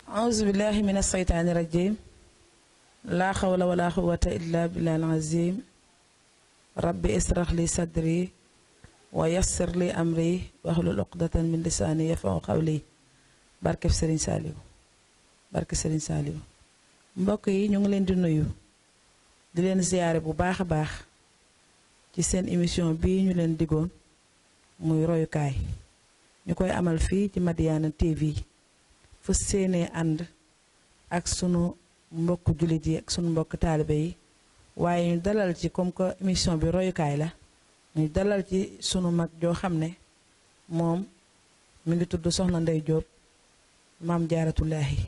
أعوذ بالله من الشيطان الرجيم لا حول ولا قوة إلا بالله العظيم ربي اشرح لي صدري ويسر لي أمري واحلل عقدة من لساني يفقهوا قولي barke Serigne Saliou barke Serigne Saliou mbokk yi ñu ngi leen di nuyu di leen ziyaare bu baax a baax ci seen émission bii ñu leen digoon muy royukaay ñu koy amal fii ci Madiyana TV fu seenee ànd ak sunu mbokk jullit yi ak sunu mbokk taalibe yi waaye ñu dalal ci comme que émission bi royukaay la ñu dalal ci sunu mag joo xam ne moom mi ngi tudd Soxna Ndey Jóob maam Jaaratullaahi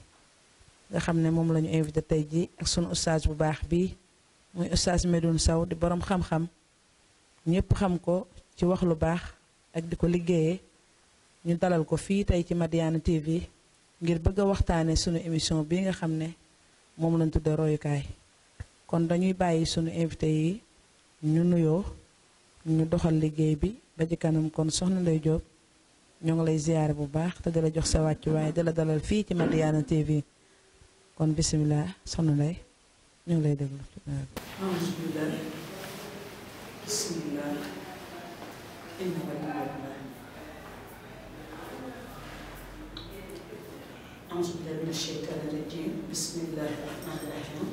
nga xam ne moom la ñu invité tey ji ak sunu ustaas bu baax bii muy ustaas Medoune Sow di borom xam-xam ñëpp xam ko ci wax lu baax ak di ko liggéeyee ñu dalal ko fii tey ci Madiyana TV ngir bëgg a waxtaane sunu émission bi nga xam ne moom lañ tudde royukaay kon dañuy bàyyi sunu invité yi ñu nuyoo ñu doxal liggéey bi ba ci kanam kon Soxna Ndey Jóob ñoo ngi lay ziyaare bu baax te dala jox sa wàccu waaye dala dalal fii ci Madiyana TV kon bisimilah Soxna Ndey ñu ngi lay déglu. alhamdulilah bisimilah inna waliyallah auzu billahi mina sheytaani rajim bismillahi rahmaani rahim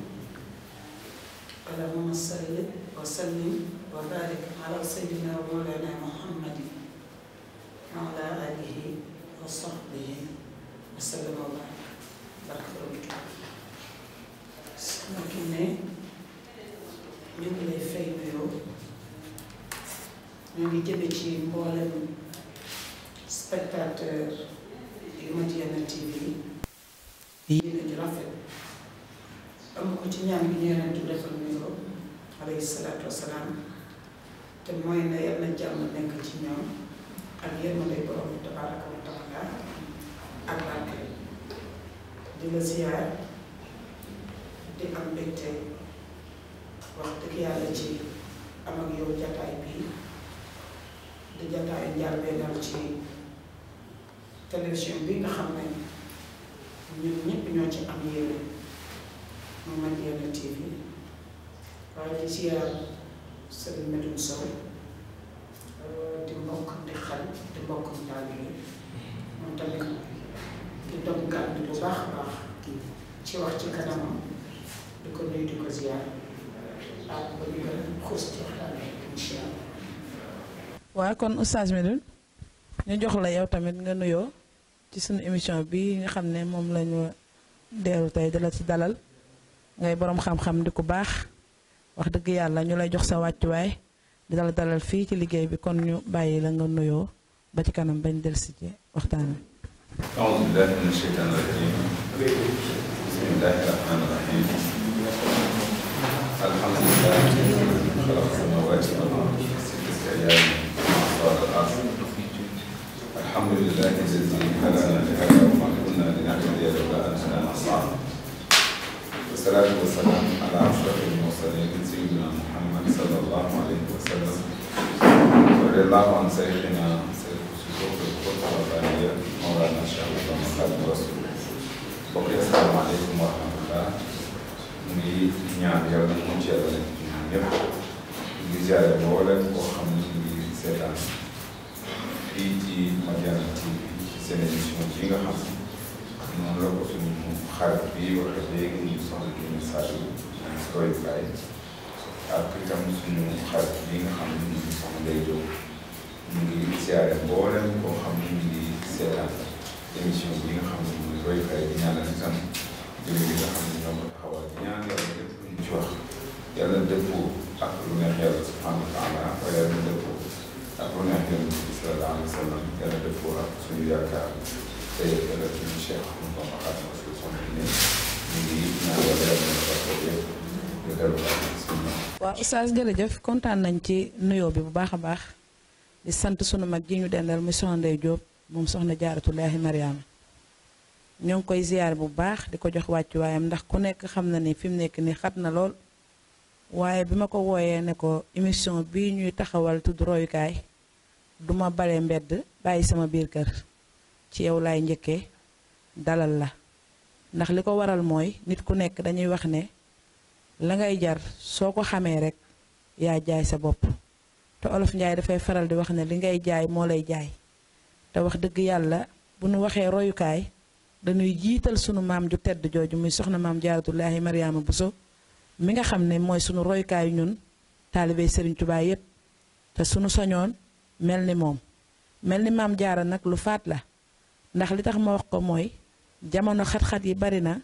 allahumma salli wa sallim wa barik ala sayyidina wa mawlana muhammadin wa ala alihi wa sahbihi wa sallam wa barak baraka sama ki ne ñu ngi lay fay nuyoo ñu ngi jëme ci mboolem spectateur yu Madiyana TV yi nañu rafet am ko ci ñaan gi ñeenentu defal nuyoo alayhi salaatu wasalaam te mooy na yal na jàmm nekk ci ñoom ak yërmande borom bi tabaraka wa taala ak barke di la ziyaar di am mbégte wax dëgg yàlla ci am ak yow jataay bii di jataay njàlbeenal ci télévision bi nga xam ne ñun ñëpp ñoo ci am yéene mu Madiyana TV waaye di ziyaar Sëriñ Medoune Sow di mbokk di xarit di mbokk taalibe moom tamit di dog gàddu bu baax a baax ci wax ci kanamam di ko nuyu di ko ziyaar ak ba ñu gën a xuus ci waxtaan incha allah. waaw kon Oustaz Medoune ñu jox la yow tamit nga nuyoo ci sunu émission bi nga xam ne moom la ñu deeru tey dala ci dalal ngay borom xam-xam di ku baax wax dëgg yàlla ñu lay jox sa wàccuwaay di dala dalal fii ci liggéey bi kon ñu bàyyi la nga nuyoo ba ci kanam bañ dellusi ci waxtaan wi. أعوذ بالله من الشيطان الرجيم بسم الله الرحمن الرحيم الحمد لله خلق السماوات والأرض في 6 أيام وأسوار الأرض الحمد لله الذي هدانا لهذا وما كنا لنهتدي لولا أن هدانا الله والصلاة والسلام على أشرف المرسلين سيدنا محمد صلى الله عليه وسلم ورضي الله عن سيدنا مولانا الشيخ محمد خادم رسول mbokk yi asalaamaaleykum wa rahmatullah mu ngi ñaan yàlla na mu ci yàlla nekk ci ñaan ñëpp ngi ziare mboolem koo xam ne ñu ngi seetaan fii ci Madiyana TV ci seen émission bi nga xam ne noonu la ko suñu xarit bi waxee léegi ñu soxla génn Saliou royukaay ak itam suñu xarit bi nga xam ne ñu ngi soxla Ndey Jóob ñu ngi ziare mboolem koo xam ne ñu ngi seetaan émission bi nga xam ne mooy royukaay di ñaanal itam jëme bi nga xam ne ñoo ko taxawal di ñaan yàlla lépp lu ñu ci wax yàlla dëppoo ak lu neex yàlla subhanahu wa taala waaye yàlla dëppoo ak lu neex yàlla sallallahu alayhi wa sallam yàlla dëppoo ak suñu yaakaar tey ëllëg suñu Cheikh Ahmadou Bamba Xaadimu Rasuul ne ñu ngi ñaan yàlla yàlla na ko waaw Oustaz jërëjëf kontaan nañ ci nuyoo bi bu baax a baax di sant sunu mag ji ñu dendal muy Soxna Ndey Jóob moom Soxna Jaaratullaahi Mariama ñoo ngi koy ziyaar bu baax di ko jox wàccuwaayam ndax ku nekk xam na ni fi mu nekk ni xat na lool waaye bi ma ko wooyee ne ko émission bii ñuy taxawal tudd royukaay duma bale mbedd bàyyi sama biir kër ci yow laay njëkkee dalal la ndax li ko waral mooy nit ku nekk dañuy wax ne la ngay jar soo ko xamee rek yaa jaay sa bopp te Olof Njaay dafay faral di wax ne li ngay jaay moo lay jaay te wax dëgg yàlla bu nu waxee royukaay dañuy jiital sunu maam ju tedd jooju muy soxna maam Jaaratullaahi Mariama Bousso mi nga xam ne mooy sunu royukaayu ñun taalibey Serigne Touba yépp te sunu soñoon mel ni moom mel ni maam Jaara nag lu faat la ndax li tax ma wax ko mooy jamono xat-xat yi bari na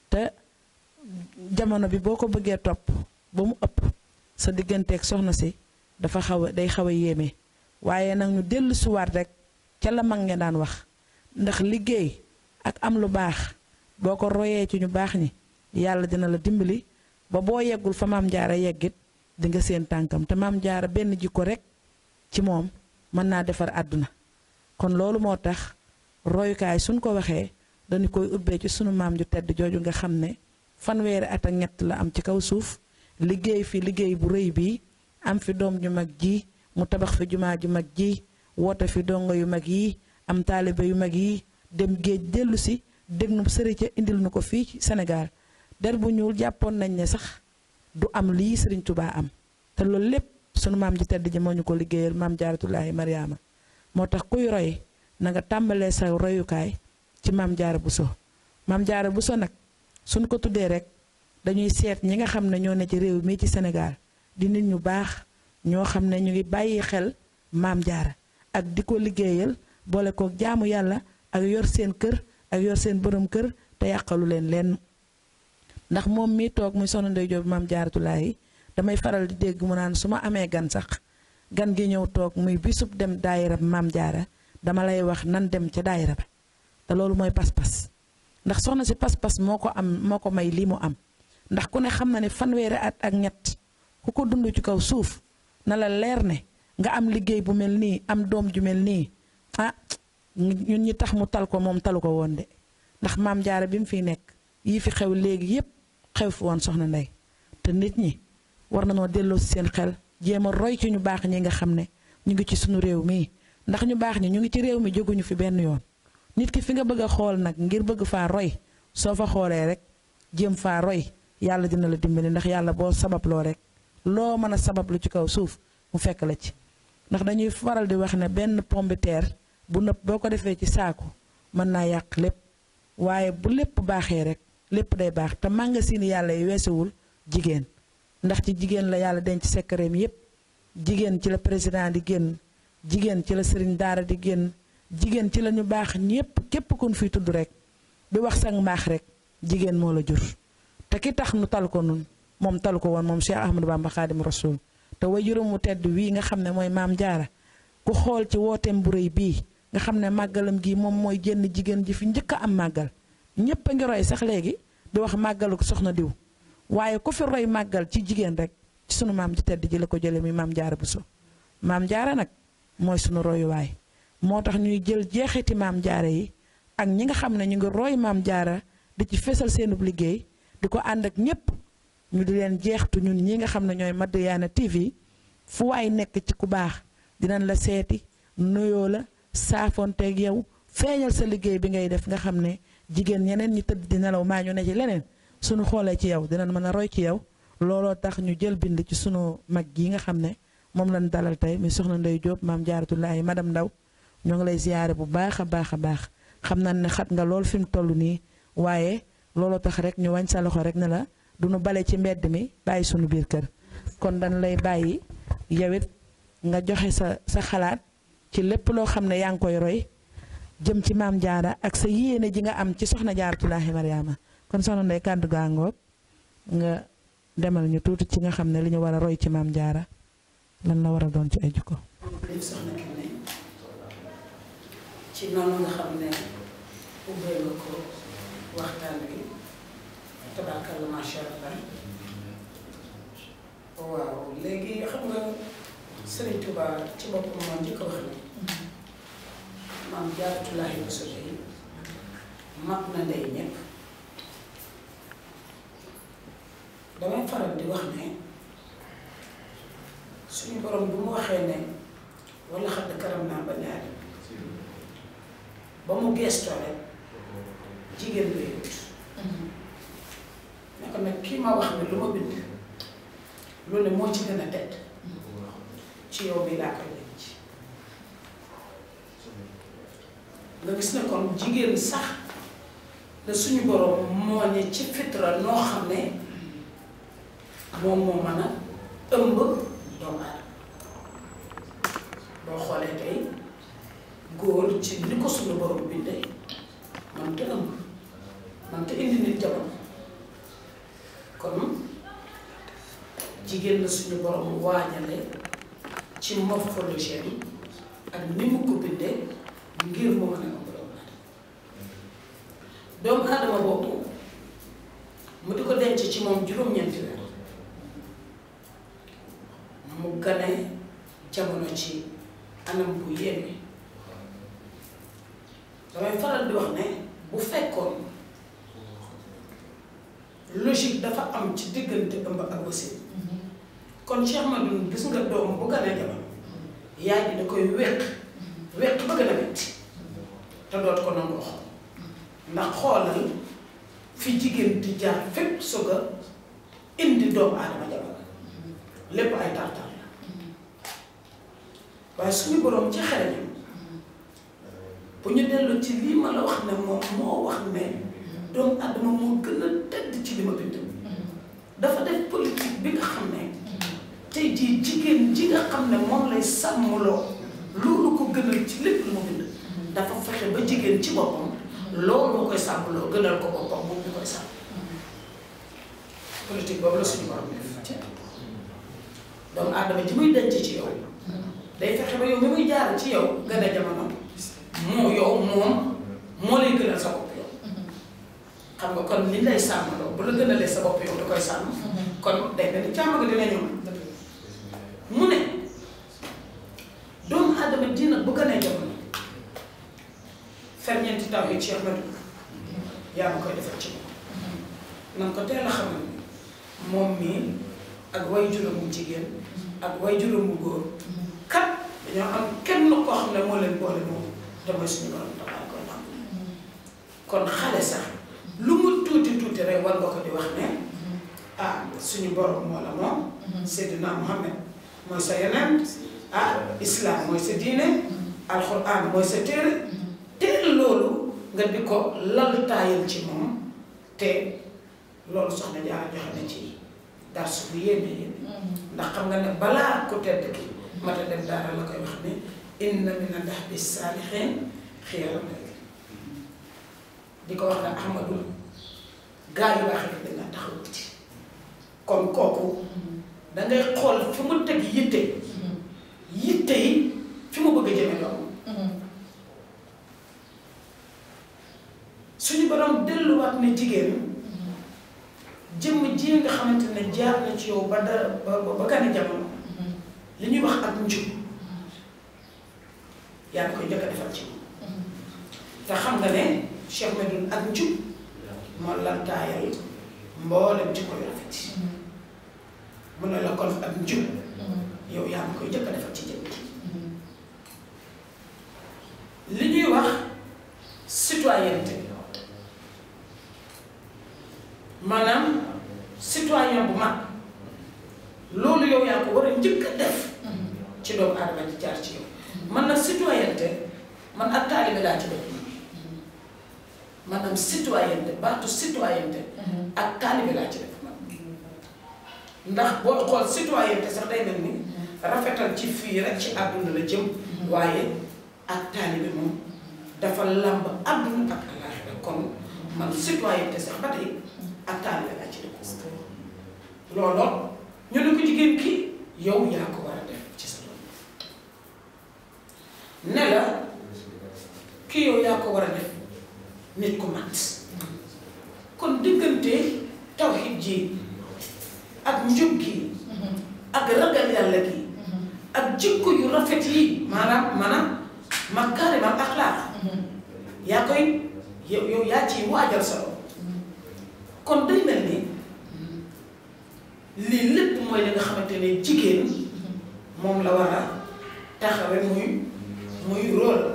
te jamono bi boo ko bëggee topp ba mu ëpp sa digganteeg soxna si dafa day xaw a yéeme waaye nag ñu dellu siwaat rek ca la mag ngeen daan wax ndax liggéey ak am lu baax boo ko royee ci ñu baax ñi yàlla dina la dimbali ba boo yeggul fa maam Jaara yeggit di nga seen tànkam te maam Jaara benn jikko rek ci moom mën naa defar àdduna kon loolu moo tax royukaay suñ ko waxee dañu koy ubbee ci sunu maam ju tedd jooju nga xam ne fanweeri at ak ñett la am ci kaw suuf liggéey fi liggéey bu rëy bii am fi doom ju mag ji mu tabax fi jumaa ju mag ji woote fi dongo yu mag yi am taalibe yu mag yi dem géej dellu si dégg nu sëriñ ca indil nu ko fii ci Sénégal der bu ñuul jàppoon nañ ne sax du am lii Sëriñ Tubaa am te loolu lépp sunu maam ji tedd ji moo ñu ko liggéeyal maam Jaaratullaahi Mariama moo tax kuy roy na nga tàmbalee sa royukaay ci maam Jaara Bousso maam Jaara Bousso nag suñ ko tuddee rek dañuy seet ñi nga xam ne ñoo ne ci réew mii ci Sénégal di nit ñu baax ñoo xam ne ñu ngi bàyyi xel maam Jaara ak di ko liggéeyal boole kook jaamu yàlla ak yor seen kër ak yor seen borom kër te yàqalu leen lenn ndax moom mii toog muy Soxna Ndey Jóob maam Jaaratullaahi damay faral di dégg mu naan su ma amee gan sax gan gi ñëw toog muy bisub dem daayira maam Jaara dama lay wax nan dem ca daayira ba te loolu mooy pas-pas ndax soxna si pas-pas moo ko may lii mu am ndax ku ne xam na ne fanweeri at ak ñett ku ko dund ci kaw suuf na la leer ne nga am liggéey bu mel nii am doom ju mel nii ah ñun ñi tax mu tal ko moom talu ko woon de ndax maam Jaara bi mu fiy nekk yii fi xew léegi yépp xew fi woon soxna Ndey te nit ñi war na noo delloo si seen xel jéem a roy ci ñu baax ñi nga xam ne ñu ngi ci sunu réew mii ndax ñu baax ñi ñu ngi ci réew mi jóguñu fi benn yoon nit ki fi nga bëgg a xool nag ngir bëgg faa roy soo fa xoolee rek jéem faa roy yàlla dina la dimbali ndax yàlla boo sababloo rek loo mën a sabablu ci kaw suuf mu fekk la ci ndax dañuy faral di wax ne benn pomme de terre bu nëpp boo ko defee ci saaku mën naa yàq lépp waaye bu lépp baaxee rek lépp day baax te magasin yàlla yi weesuwul jigéen ndax ci jigéen la yàlla denc secret mi yépp jigéen ci la président di génn jigéen ci la sëriñ daara di génn jigéen ci la ñu baax ñépp képp kun fi tudd rek di wax sang mbaax rek jigéen moo la jur te ki tax nu tal ko nun moom talu ko woon moom Cheikh Ahmadou Bamba Xaadimu Rasuul te way juróom mu tedd wii nga xam ne mooy maam Jaara ku xool ci wooteem bu rëy bii nga xam ne màggalam gi moom mooy jenn jigéen ji fi njëkk a am màggal ñépp a ngi roy sax léegi di wax màggalu ko soxna diw waaye ku fi roy màggal ci jigéen rek ci sunu maam ji tedd ji la ko jële mi maam Jaara Bousso maam Jaara nag mooy sunu royuwaay moo tax ñuy jël jeexiti maam Jaara yi ak ñi nga xam ne ñu ngi roy maam Jaara di ci fesal seenub liggéey di ko ànd ak ñépp ñu di leen jeextu ñun ñi nga xam ne ñooy Madiyana TV fu waay nekk ci ku baax dinañ la seeti nuyoo la saafonteeg yow feeñal sa liggéey bi ngay def nga xam ne jigéen ñeneen ñi tëdd di nelaw maa ñu ne ci leneen suñu xoolee ci yow dinañ mën a roy ci yow looloo tax ñu jël bind ci sunu mag gi nga xam ne moom lañ dalal tey muy Soxna Ndey Jóob maam Jaaratullaahi madame Ndaw ñoo ngi lay ziyaare bu baax a baax a baax xam nañ ne xat nga lool fi mu toll nii waaye looloo tax rek ñu wañ sa loxo rek ne la du nu bale ci mbedd mi bàyyi sunu biir kër kon dañ lay bàyyi yow it nga joxe sa xalaat ci lépp loo xam ne yaa ngi koy roy jëm ci maam Jaara ak sa yéene ji nga am ci Soxna Jaaratullaahi Mariama kon Soxna Ndey kàddu gaa ngoog nga demal ñu tuuti ci nga xam ne li ñu war a roy ci maam Jaara lan la war a doon ci ay jikko. soxna Kiné ci noonu nga xam ne ubbee nga ko waxtaan bi tabaarkalla macha allah waaw léegi xam nga Serigne Touba ci boppam moo njëkk a wax ne maam Jaaratulaahi Buso yi mag na ndey ñépp damay faral di wax ne suñu borom bu mu waxee ne wala xadd karam naa ba ñaari ba mu gestoo rek jigéen lay wut ne ko nag kii ma wax ne lu ma bind lu ne moo ci gën a tedd ci yow bi laa koy denc nga gis ne kon jigéen sax ne suñu borom moo ne ci fitra noo xam ne moom moo mën a ëmb doomu aadama boo xoolee tey góor ci ni ko suñu borom bindee man te ëmb man te indi nit jamono kon jigéen la suñu borom waajale ci morphologie bi ak ni mu ko bindee ngir mu mën a ëmb doomu aadama boobu mu di ko denc ci moom juróom-ñeenti weer mu gane jamono ci anam bu yéeme damay faral di wax ne bu fekkoon logique dafa am ci diggante ëmb ak wasin kon Cheikh Madou gis nga doom bu gane jamono yaay ji da koy wéq ba gën a metti te doot ko nangoo xool ndax xoolal fi jigéen di jaar fépp soog a indi doomu aadama jamono lépp ay tartar la waaye suñu boroom ci xereñam bu ñu dellu ci lii ma la wax ne moom moo wax ne doomu aadama moo gën a tedd ci li ma bind dafa def politique bi nga xam ne tey jii jigéen ji nga xam ne moom lay sàmmloo loolu ko gënal ci lépp lu ma bind dafa fexe ba jigéen ci boppam loolu moo koy sàmmloo gënal ko boppam moom ñu koy sàmm politique boobu la suñu borom def doomu aadama ji muy denc ci yow day fexe ba yow mi muy jaar ci yow gën a jamono moom moo lay gënal sa bopp yow xam nga kon li lay sàmmloo bu la gënalee sa bopp yow da koy sàmm kon day mel ni càmm ga dina ñëw mu ne doomu aadama ji nag bu gënee jamono ferñeenti taw yi Cheikh Madou yaa ma koy defal ci moom na ko teel a xamal moom mii ak way juróomu jigéen ak way juróomu góor kat dañoo am kenn koo xam ne moo leen boole moom te mooy suñu borom tabaaraka wa taala kon xale sax lu mu tuuti tuuti rek war nga ko di wax ne ah suñu borom moo la moom Seydina Muhammad mooy sa yeneen islam mooy sa diine alxuraan mooy sa téere teel loolu nga di ko laltaayal ci moom te loolu soxna Jaara joxe na ci darsu bu yéeme ndax xam nga ne balaa ko tedd ki mata dem daara la koy wax ne inna mina dahbi saalihiin xiyaaram rek di ko wax ne Ahmadu gaa yu baax yi dañ taxaw ci kon kooku dangay xool fi mu teg yitte yi fi mu bëgg a jëme doom suñu borom delluwaat ne jigéen jëmm ji nga xamante ne jaar na ci yow ba gane jamono li ñuy wax ak njub yaa ngi koy njëkk a defal ci moom te xam nga ne Cheikh Madou ak njub moo lantaayal mboolem ci koy rafet mu ne la kon ak njub yow yaa ngi koy njëkk a defal ci jëmm li ñuy wax citoyenneté maanaam citoyen bu mag loolu yow yaa ko war a njëkk a def ci doomu aadama di jaar ci yow man nag citoyenneté man ak taalibe laa ci def maanaam citoyenneté baatu citoyenneté ak taalibe laa ci def ndax boo xool citoyenneté sax day mel ni rafetal ci fii rek ci àdduna la jëm waaye ak taalibe moom dafa làmb àdduna ak àllaaxira kon man citoyenneté sax ba tey ak taalibe laa ci def looloo ñu ne ko jigéen ki yow yaa ko war a def ci sa doom ne la ki yow yaa ko war a def nit ku mat kon diggante tawhid ji ak njub gi ragal yàlla gi ak jikko yu rafet yi maanaam makaarimal axlaaq yaa koy yow yaa ciy waajal sa bopp kon day mel ni lii lépp mooy li nga xamante ne jigéen moom la war a taxawe muy rôle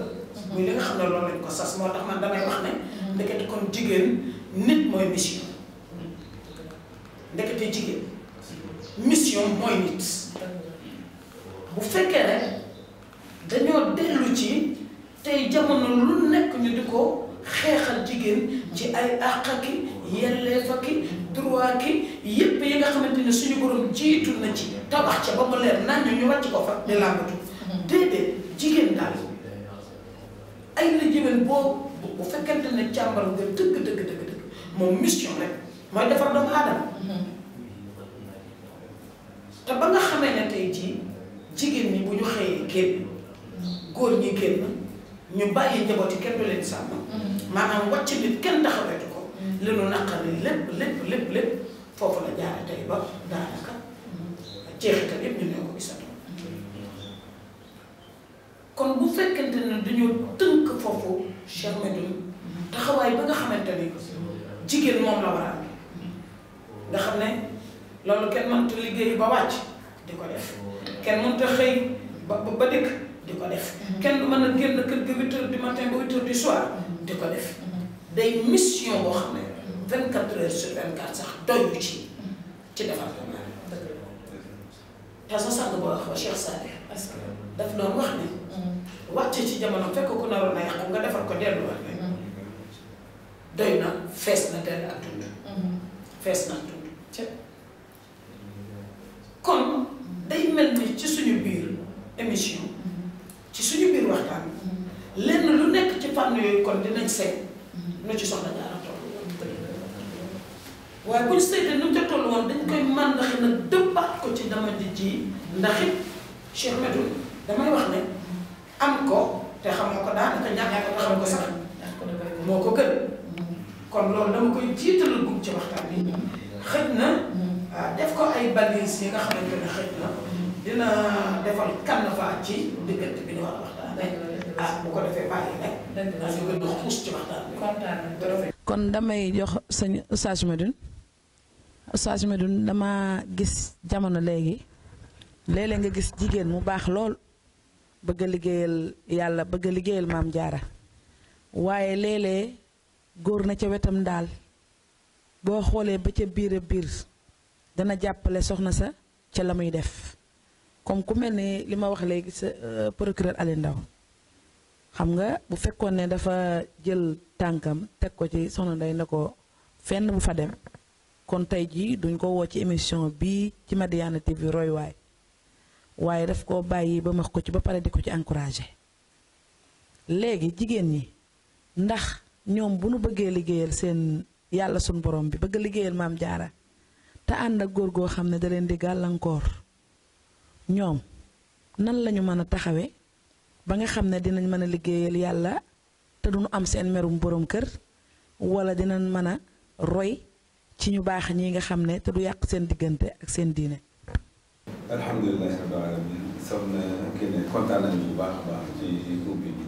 muy li nga xam ne loolu lañ ko sas moo tax man damay wax ne ndekete kon jigéen nit mooy mission ndekete jigéen mission mooy nit bu fekkee ne dañoo dellu ci tey jamono lu nekk ñu di ko xeexal jigéen ci ay àq ki yelleef ki droit ki yépp yi nga xamante ne suñu borom jiitu na ci tabax ca ba mu leer nañ ñu wàcc ko fa di làmbatu déedéet jigéen daal ay la jigéen boo bu fekkente ne càmbar nga dëgg moom mission rek mooy defar doomu aadama te ba nga xamee ne tey jii jigéen ñi bu ñu xëyee génn góor ñi génn ñu bàyyi njaboot yi kenn du leen sàmm maanaam wàcc nit kenn taxaweetu ko li nu naqari lépp foofu la jaare tey ba daanaka jeexital yépp ñu ne ko gisatoo kon bu fekkente ne dañoo tënk foofu Cheikh Medoune taxawaay ba nga xamante ni jigéen moom la war a am nga xam ne loolu kenn mënta liggéey ba wàcc di ko def kenn mënta xëy ba dëkk di ko def kenn du mën a génn kër ga 8 heures du matin ba 8 heures du soir di ko def day mission boo xam ne 24 heures sur 24 sax doyu ci département te sa sàng boo wax ba Cheikh Sadeh daf doon wax ne wàcce ci jamono fekk ku naroon a yàqu nga defar ko delluwaat ne doy na fees na dell ak dund fees na dund kon day mel ni ci suñu biir émission ci suñu biir waxtaan lenn lu nekk ci fànn yooyu kon dinañ seet nu ci soxla Jaara toll waaye buñ seetee nu mu ca toll woon dañ koy màndax na dëppaat ko ci dama ji ndax it Cheikh Medoune damay wax ne am ko te xamoo ko daanaka ñàkk ko xam ko sax moo ko gën kon loolu dama koy jiitalal gum ci waxtaan bi xëj na def ko ay balises yi nga xamante ne xëj na dina defal canevas ci diggante bi ñu war a waxtaanee bu ko defee bàyyi rek ñu gën a xuus ci waxtaan bi. kon damay jox sëñ Oustaz Medoune dama gis jamono léegi léeg-léeg nga gis jigéen mu baax lool bëgg a liggéeyal yàlla bëgg a liggéeyal maam jaara waaye léeg-léeg góor na ca wetam daal boo xoolee ba ca biir a biir dana jàppale soxna sa ca la muy def comme ku mel ni li ma wax léegi sa procureur Aliou Ndao xam nga bu fekkoon ne dafa jël tànkam teg ko ci soxna Ndeye ne ko fenn bu fa dem kon tey jii duñ ko woo ci émission bii ci Madiyana TV roy waaye daf koo bàyyi ba max ko ci ba pare di ko ci encouragé léegi jigéen ñi ndax ñoom bu nu bëggee liggéeyal seen yàlla suñ borom bi bëgg liggéeyal maam jaara te ànd ak góor goo xam ne da leen di gàllankoor ñoom nan lañu mën a taxawe ba nga xam ne dinañ mën a liggéeyal yàlla te duñu am seen merum borom kër wala dinañ mën a roy ci ñu baax ñi nga xam ne te du yàq seen diggante ak seen diine. alhamdulilah rabbil alamin soxna Kine kontaan nañu bu baax a baax ci ubbi bi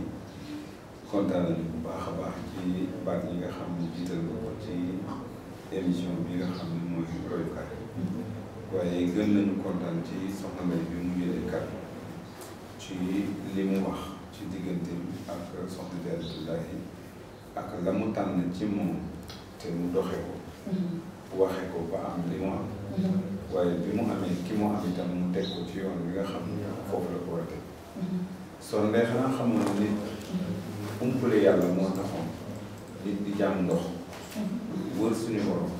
kontaan nañu bu baax a baax ci baat yi nga xam ne jiital nga ko ci émission bi nga xam ne mooy royukaay waaye gën nañu kontaan ci soxna Ndeye bi mu jëlee kàddu ci li mu wax ci diggante ak soxna Jaaratullaahi ak la mu tànn ci moom te mu doxe ko waxe ko ba am li mu am waaye bi mu amee ki mu am itam mu teg ko ci yoon bi nga xam ne foofu la ko war a teg soo ndee xanaa xamoon nit umpale yàlla moo taxoon nit di jàmm ndox wër suñu borom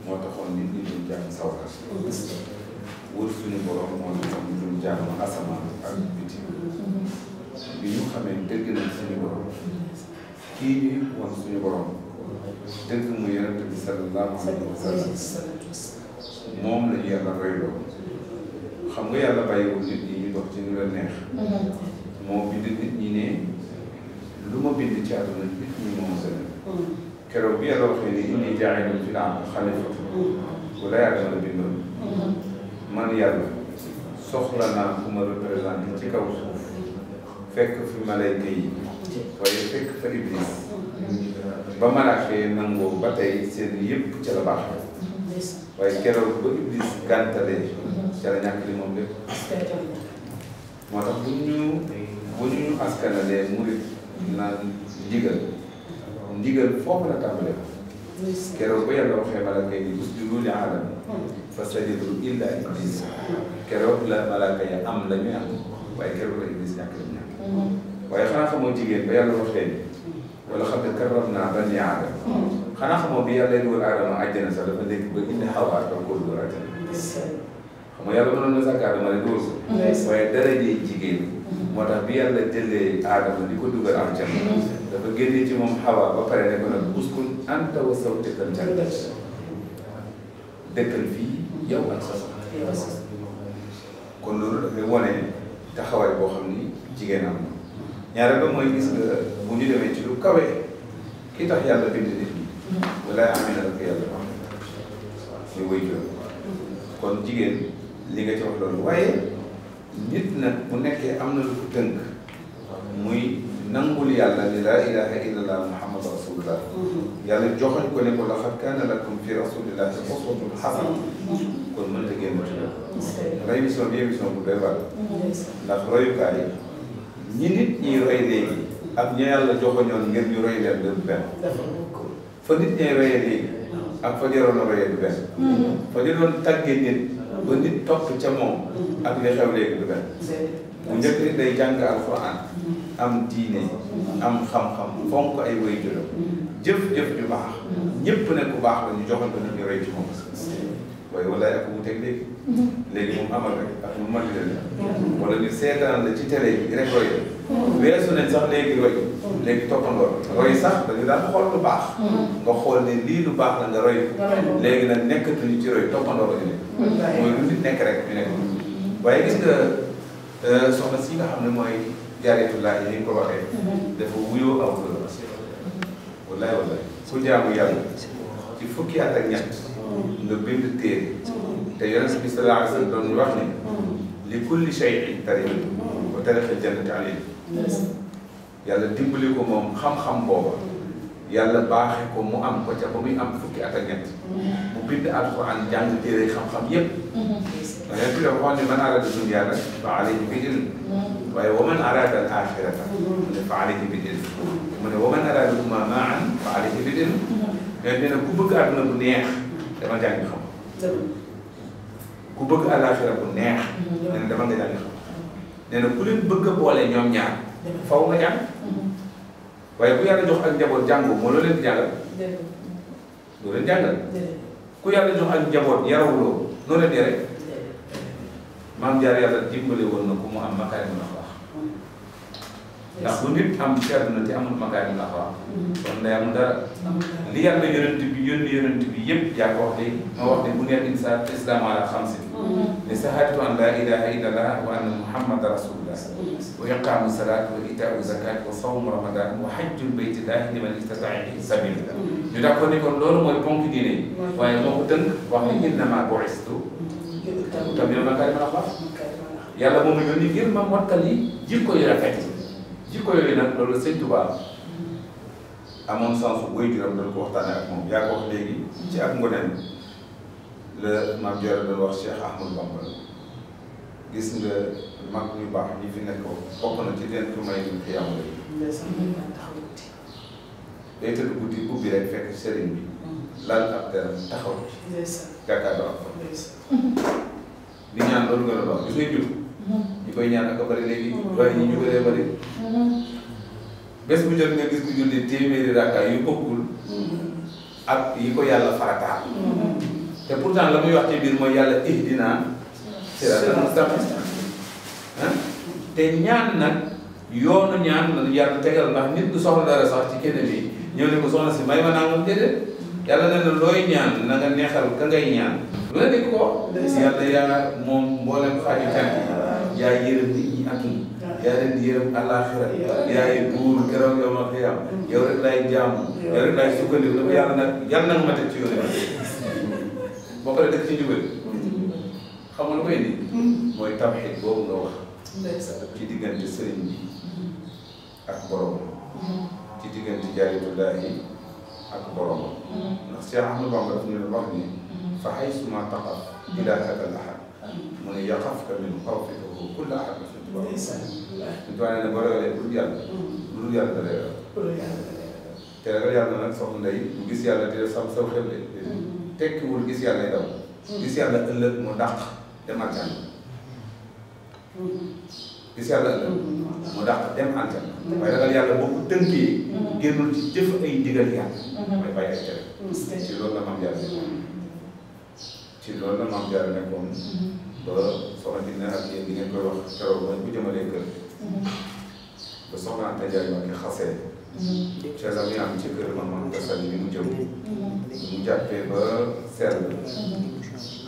moo taxoon nit ñi doon jàmm sawara wër suñu borom moo taxoon ñu doon jàmm asamaan ak biti bi ñu xamee dëgg nañ suñu borom kii ñuy wan suñu borom dëgg mu yonent bi sallallahu alayhi wa sallam moom lañu yàlla royloo xam nga yàlla bàyyiwul nit ñi ñu dox ci ñu la neex moo bind nit ñi ne lu ma bind ci àdduna nit ñi moom seen keroog bi yàlla waxee ni inni jaa'ilun fil ardi xalifatan wala yàlla la bindoon man yàlla soxla naa ku ma représenté ci kaw suuf fekk fi malayka yi waaye fekk fa Iblis ba malaaka yi nangoo ba tey seen yëpp ca la baax waaye keroog ba Iblis gàntalee ca la ñàkk li moom lépp moo tax bu ñu askanalee murit naan ndigal foofu la tàmbalee keroog ba yàlla waxee malaaka yi usjudu li aadama fasajadu illa Iblis keroog la malaaka yi am la ñu am waaye keroog la Iblis ñàkk la ñu ñàkk waaye xanaa xamoo jigéen ba yàlla waxee wala xam ne karramnaa banii aadama xanaa xamoo bi yàlla dugal aadama àjjana sax dafa nekk ba indi Xawaa da ko dugal àjjana xam nga yàlla mënoon na sàkk aadama rek dugal ko waaye darajee jigéen moo tax bi yàlla jëlee aadama di ko dugal àjjana dafa génnee ci moom Xawaa ba pare ne ko nag uskun anta wa zawjukal jannata dëkkal fii yow ak sa soxna kon loolu dafay wane taxawaay boo xam ni jigéen am na ñaareel ba mooy gis nga bu ñu demee ci lu kawe ki tax yàlla bind nit ñi walaay amina la ko yàlla wax muy wéy juróom kon jigéen li nga ci wax loolu waaye nit nag bu nekkee am na lu ko tënk muy nangul yàlla ni laa ilaha illallah muhammad rasulullah yàlla joxoñ ko ne ko laqad kaana lakum fi rasulillahi uswatun hasana kon mën ta génn ci loolu ray mission bi émission bu doy waar ndax royukaay ñi nit ñi roy léegi ak ña yàlla joxoñoon ngir ñu roy leen du benn fa nit ñay royee léegi ak fa jaroon a royee du benn fa ñu doon tàggee nit ba nit topp ca moom ak li xew léegi du benn bu njëkk nit day jàng alquran am diine am xam-xam fonk ay waajuram jëf-jëf ju baax ñépp ne ku baax la ñu joxoon ko nit ñu roy ci moom waaye walaay ak mu teg léegi moom amal rek ak mu mën leen wala ñu seetaan la ci télé bi rek roy weesu nañ sax léegi roy léegi toppandoo roy sax dañu daan xool lu baax nga xool ne lii lu baax la nga roy léegi nag nekkatuñu ci roy toppandoo la ñu nekk mooy lu nit nekk rek ñu nekk waaye gis nga soxna si nga xam ne mooy Jaaratullaahi ni nga ko waxee dafa wuyoo aw la wallaay wallaay ku jaamu yàlla ci fukki at ak ñett nga bind téere te Yonent bi sallallaahu alayhi wa sallam doon wax ne li kulli shay'in tariq wa tariqul jannati alayhi yàlla dimbali ko moom xam-xam booba yàlla baaxe ko mu am ko ca ba muy am fukki at ak ñett mu bind alquran jàng téere xam-xam yépp Yonent bi dafa wax ne man arada dunya nag fa alayhi bil ilm waaye wa man arada al axirata mu ne fa alayhi bil ilm mu ne wa man aradahuma maan fa alayhi bil ilm mais nee na ku bëgg àdduna bu neex dama jàng xam ku bëgg àllaaxira bu neex nee na dama nga jàng xam nee na ku leen bëgg a boole ñoom ñaar faw nga jàng waaye ku yàlla jox ak njaboot jàngu moo loo leen di jàngal doo leen jàngal ku yàlla jox ak njaboot yarawuloo noo leen yare maam jaar yàlla dimbale woon na ku mu am makaarimul axlaaq ndax bu nit am ci àdduna te amul makaarimul axlaaq kon day amul dara li yàlla yonent bi yónni bi yëpp yaa ko wax léegi ma wax ne bu neel insaan islaam ala xamsin ne sahaadatu an laa ilaha illallah wa anna muhammadan rasulullah wa iqaamu salaat wa itaau zakat wa sawmu ramadan wa hajjul baytillahi liman istataa ilayhi sabila ñu daa ko ne kon loolu mooy ponk diine yi waaye moo ko tënk wax ne innamaa bu'istu utammima makaarimul axlaaq yàlla moom la yónni ngir ma mottali jikko yu rafet jikko yooyu nag loolu sëñ Tuubaa amoon sens bu waajuram doon ko waxtaane ak moom yaa ko wax léegi ci ak ngoneem la maam Jaara doon wax Cheikh Ahmadou Bamba gis nga mag ñu baax ñi fi nekk bokk na ci leen ku may ñu xiyam la day tëdd guddi ubbi rek fekk sëriñ bi laal ab deram taxaw jàkkaarloo ak di ñaan loolu nga doon wax gis nga jub ñi koy ñaan ak a bëri léegi waaye ñi ñu bëree bëri bés bu jot nga gis ku julli téeméeri rakka yu bokkul ak yi ko yàlla farataal te pourtant la muy wax ci biir mooy yàlla ihdina siraatal mustaqiim te ñaan nag yoonu ñaan la yàlla tegal ndax nit du soxla dara sax ci kenn bi ñëw ne ko soxna si may ma nangam déedéet yàlla ne na looy ñaan na nga neexal ka ngay ñaan lu la dégg ko yàlla yaa moom mboolem xaaju cant yaa yërëm nit ñi ak ñi yaa leen di yërëm àllaaxira yaay buur keroog yow ma xiyam yow rek laay jaamu yow rek laay sukkandiku dafa yàlla nag ma teg ci yoon boo ko def ci njubal xam nga lu koy indi mooy tawxiid boobu nga wax ndeysaan ci diggante sëriñ bi ak borom ci diggante jaaritullaahi ak borom ndax Cheikh Ahmadou Bamba daf ñu wax ni fa haysuma taqaf ilaahaka al ahad mu ne yaqafka min xawfikahu kulla ahad ñu doon ne boo ragalee pour yàlla lu dul yàlla da lay ragal te ragal yàlla nag soxna Ndeye bu gis yàlla di def sam saw xel de tekkiwul gis yàlla daw gis yàlla ëllëg mu dàq dem aljanna gis yàlla ëllëg mu dàq dem aljanna waaye ragal yàlla boo ko tënkee génnul ci jëf ay digal yàlla mooy bàyyi ay tere ci loolu la maam Jaara ci loolu la maam Jaara nekkoon ba soxna dina ak yéen di ngeen koy wax keroog bañ ko jëmalee kër ba soxna Anta Ndiaye ma ki xasee cesam yi am ci kër maam gasal yi mu jëm mu jàppee ba sell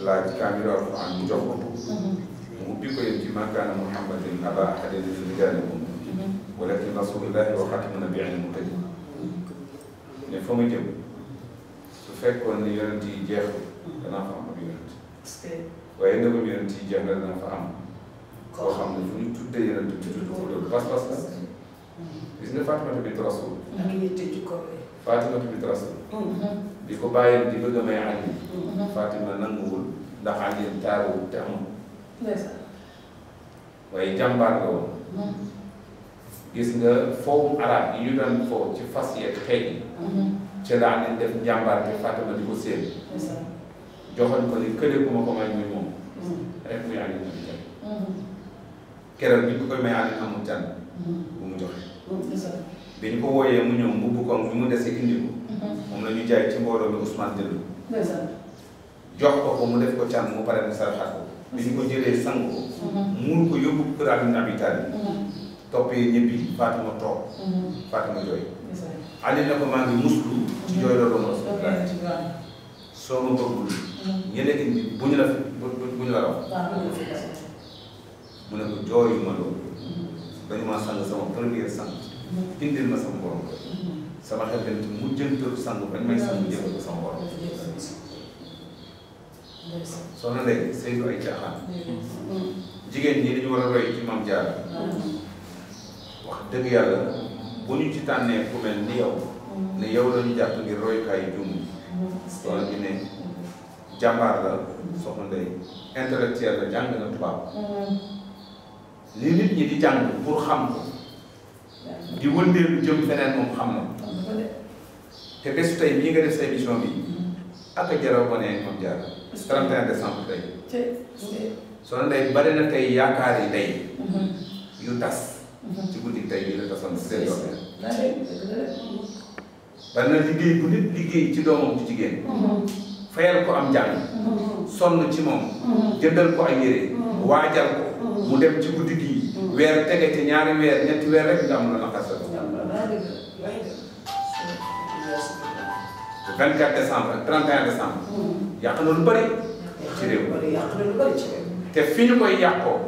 laaj kaamilu Alxuraan mu jox ko mu ubbi ko yéen ci makaana Muhammadin aba ahadin min rijaalikum walakin rasuulullaahi wa xaatimun nabiyyiin muhtadin ne fa ma jëm su fekkoon ni yonent yi jeexul danaa fa am ab yonent waaye ndegam yonent yi jeex na dana fa am koo xam ne fu ñu tuddee yonent bi tudd ko loolu pas-pas la gis nga Faatimata bint Rasuul Faatimata bint Rasuul di ko bàyyi di bëgg a may Ali Faatima nanguwul ndax Ali taaruwul te amul waaye jàmbaar la woon gis nga foofu arab yi ñu doon foofu ci fas yeeg xeet yi ci laa leen def jàmbaar te Faatima di ko séen joxoon ko ni kële ku ma ko may muy moom rek muy Ali na di jàng keroog bi ñu ko koy may Ali amul can bu mu joxe bi ñu ko wooyee mu ñëw mbubb ko bi mu desee indi ko moom la ñu jaay ci mbooloo mi Ousmane jël jox ko mu def ko can mu pare mu saraxaat ko bi ñu ko jëlee sang ko muur ko yóbbu ko kër Ali ibn Abi Talib toppee ñëppi Fatima toog Fatima jooy Ali ne ko maa ngi muslu ci jooy la doon soo ma bëggul ñeneen indi bu ñu la bu ñu la raw mu ne ko jooyu ma loolu dañu maa sang sama première sang indil ma sama borom sama xel benn mu jëntalu sang bañ may sang jëfal ko sama borom soxna Ndeye Seydou ay caaxaan jigéen ñi dañu war a roy ci Maam Jaara wax dëgg yàlla bu ñu ci tànnee ku mel ni yow ne yow la ñu jàpp ngir royukaay yu jum soxna bi ne jàmbaar la soxna Ndeye intellectuel la jàng na tubaab li nit ñi di jàng pour xam ko di wëndeelu jëm feneen moom xam na te bésu tey bii nga def sa émission bi ak a jaraw ba ne Maam Jaara 31 décembre tey soxna Ndeye bari na tey yaakaar yi tey yu tas ci guddi tey bii la tasoon seen yoon bari na liggéey bu nit liggéey ci doomam ci jigéen fayal ko am jàng sonn ci moom jëndal ko ay yére waajal ko mu dem ci guddi gii weer tege ci ñaari weer ñetti weer rek nga am la naqar sa 24 décembre ak 31 décembre yàq na lu bëri ci réew te fi ñu koy yàqoo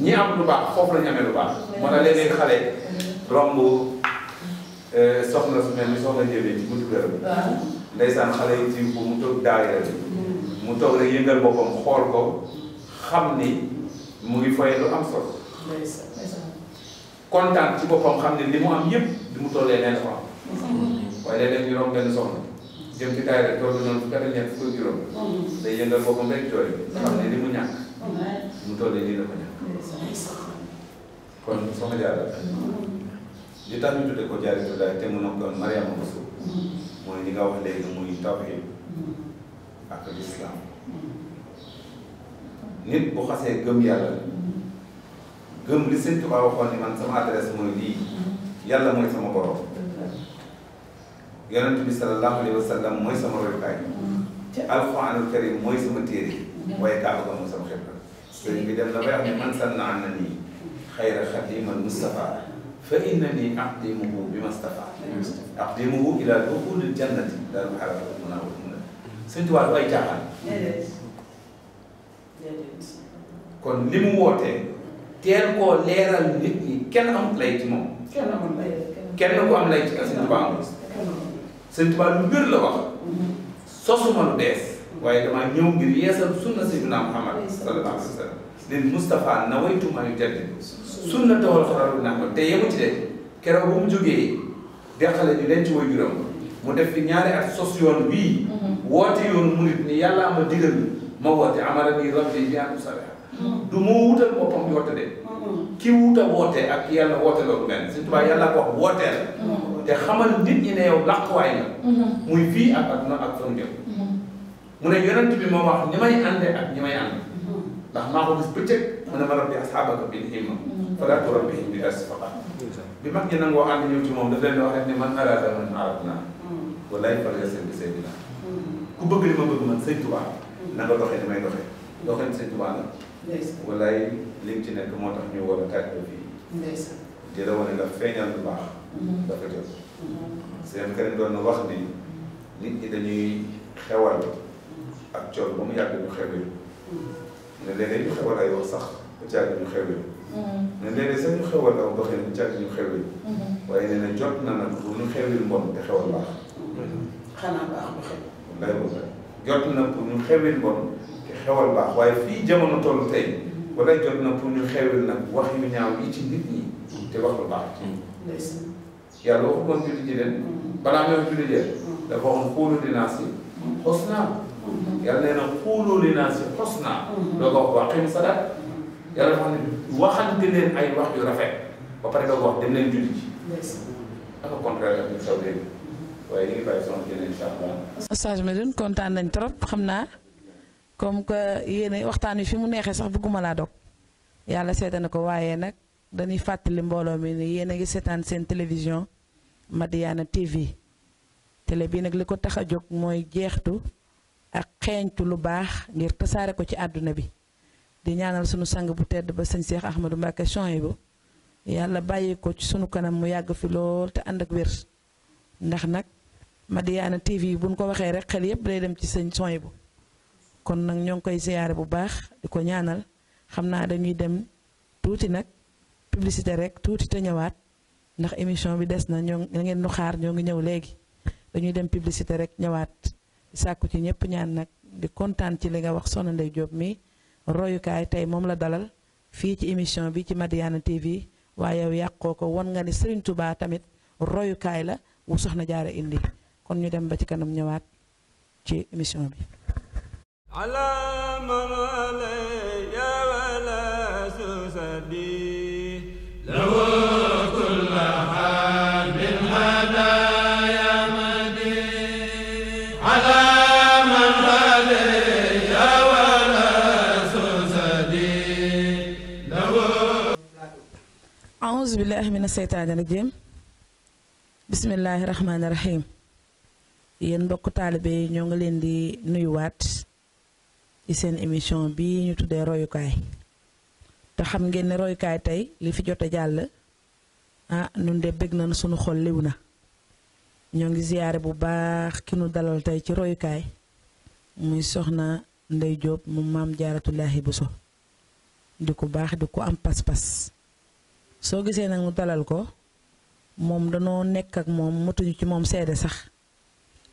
ñi am lu baax foofu la ñu amee lu baax moo tax léeg-léeg xale romb soxna su mel ni soxna jëlee ci buntu këram ndeysaan xale yi ci bu mu toog daayira mu toog rek yëngal boppam xool ko xam ni mu ngi foyee lu am solo kontaan ci boppam xam ne li mu am yëpp li mu tollee nee na ko am waaye léeg-léeg ñu romb benn soxna jëm ci daayira toll noonu fu gàttal ñeent fukk juróom day yëngal boppam rek jooy xam ne li mu ñàkk mu tollee lii la ko ñàkk kon soxna Jaara li tax ñu tudde ko Jaaratullaahi te mu nekkoon Mariama Bousso mooy li nga wax léegi muy tawhiid ak lislaam nit bu xasee gëm yàlla gëm li Sëñ Tuubaa waxoon ni man sama adresse mooy lii yàlla mooy sama borom yonent bi sallallahu alayhi wa sallam mooy sama royukaay alxuraanul karim mooy sama téere waaye Kaaba ga mooy sama xibla sëriñ bi dem na bay wax ne man sanna annanii xayra xadimal Mustafa fa innanii aqdimuhu bi Mustafa aqdimuhu ila duxulil jannati daal mu xaaral mun naa wut mun na Sëñ Tuubaa du ay caaxaan kon li mu wootee teel koo leeral nit ñi kenn amut lay ci moom kenn ku am lay ci Sëñ Tuubaa amul Sëñ Tuubaa lu wér la wax sosuma lu bees waaye damaa ñëw ngir yeesal sunna sayyidina Muhammad sallallahu alayhi wa sallam lil Mustafa nawaytu ma yujaddid sunna tawal xararu nahma te yemu ci de keroog bu mu jógee deqale ñu denc way juróom mu def fi ñaari at sos yoon bii woote yoonu murit ni yàlla ma digal ma woote amara ni rabbi bi an usaliha du moo wutal boppam di woote de ki wuta woote ak yàlla woote loolu benn Sëñ Tuubaa yàlla ko wax wooteel te xamal nit ñi ne yow làquwaay la muy fii ak adduna ak fan jëm mu ne yonent bi moo wax ñi may ànde ak ñi may ànd ndax maa ko gis bëccëg mu ne ma rabbi asxaabaka bil himma falaa turabbihim bi darsi faqat bi mag ñi nangoo ànd ñëw ci moom daf leen di wax rek ne man araada man aradna wallaay fal yasir bi sayyidina ku bëgg li ma bëgg man Sëñ Tuubaa na nga doxee ni may doxee doxee Sëñ Tuubaa la wallaay li nga ci nekk moo tax ñu war a tàggat fii di la wane nga feeñal lu baax dafa jot seen keneen doon na wax ni nit ñi dañuy xewal ak col ba mu yàgg ñu xewil ne léeg-léeg ñu xewal ay wax sax ba càgg ñu xewil ne léeg-léeg sax ñu xewal aw doxee ba càgg ñu xewil waaye nee na jot na nag pour ñu xewil mbon te xewal baax xanaa baax bu xew lay boobu jot na pour ñu xewil mbon te xewal baax waaye fii jamono toll tey wala jot na pour ñu xewil nag wax yu ñaaw yi ci nit ñi te wax lu baax ci yàlla waxu woon julli ji leen balaa may wax julli leen dafa waxoon xuulu linaasi xusnaa yàlla nee na xuulu linaasi xusnaa doo ko wax waa xim sadat yàlla dafa xam ne waxante leen ay wax yu rafet ba pare doo ko wax dem leen julli ji aka contraire ak ñu xew léegi waaye ñu ngi bàyyi sama jëlee incha allah. Oustaz Medoune kontaan nañ trop xam naa comme que yéen waxtaan wi fi mu neexee sax bëgguma laa dog yàlla seeta na ko waaye nag dañuy fàttali mbooloo mi ni yéen a ngi seetaan seen télévision Madiyana TV télé bii nag li ko tax a jóg mooy jeextu ak xeeñtu lu baax ngir tasaare ko ci àdduna bi di ñaanal sunu sang bu tedd ba sëñ Cheikh Ahmadou Mbacké Chouaïbou yàlla bàyyi ko ci sunu kanam mu yàgg fi lool te ànd ak wér ndax nag Madiyana TV buñ ko waxee rek xel yépp day dem ci sëñ Chouaïbou kon nag ñoo ngi koy ziyaare bu baax di ko ñaanal xam naa dañuy dem tuuti nag publicité rek tuuti te ñëwaat ndax émission bi des na ñoo ngeen nu xaar ñoo ngi ñëw léegi dañuy dem publicité rek ñëwaat di sàkku ci ñëpp ñaan nag di kontaan ci li nga wax Soxna Ndeye Diop mi royukaay tey moom la dalal fii ci émission bi ci Madiyana TV waaye yow yàqoo ko won nga ni Serigne Touba tamit royukaay la wu Soxna Jaara indi kon ñu dem ba ci kanam ñëwaat ci émission bi. أعوذ بالله من الشيطان الرجيم بسم الله الرحمن الرحيم yéen mbokk taalibe yi ñoo ngi leen di nuyuwaat ci seen émission bi ñu tuddee royukaay te xam ngeen ne royukaay tey li fi jot a jàll nun de bëgg nañ sunu xol liw na ñoo ngi ziyaare bu baax ki nu dalal tey ci royukaay muy Soxna Ndeye Diop mu maam Jaaratullaahi Buso di ko baax di ko am pas-pas soo gisee nag mu dalal ko moom danoo nekk ak moom motuñu ci moom seede sax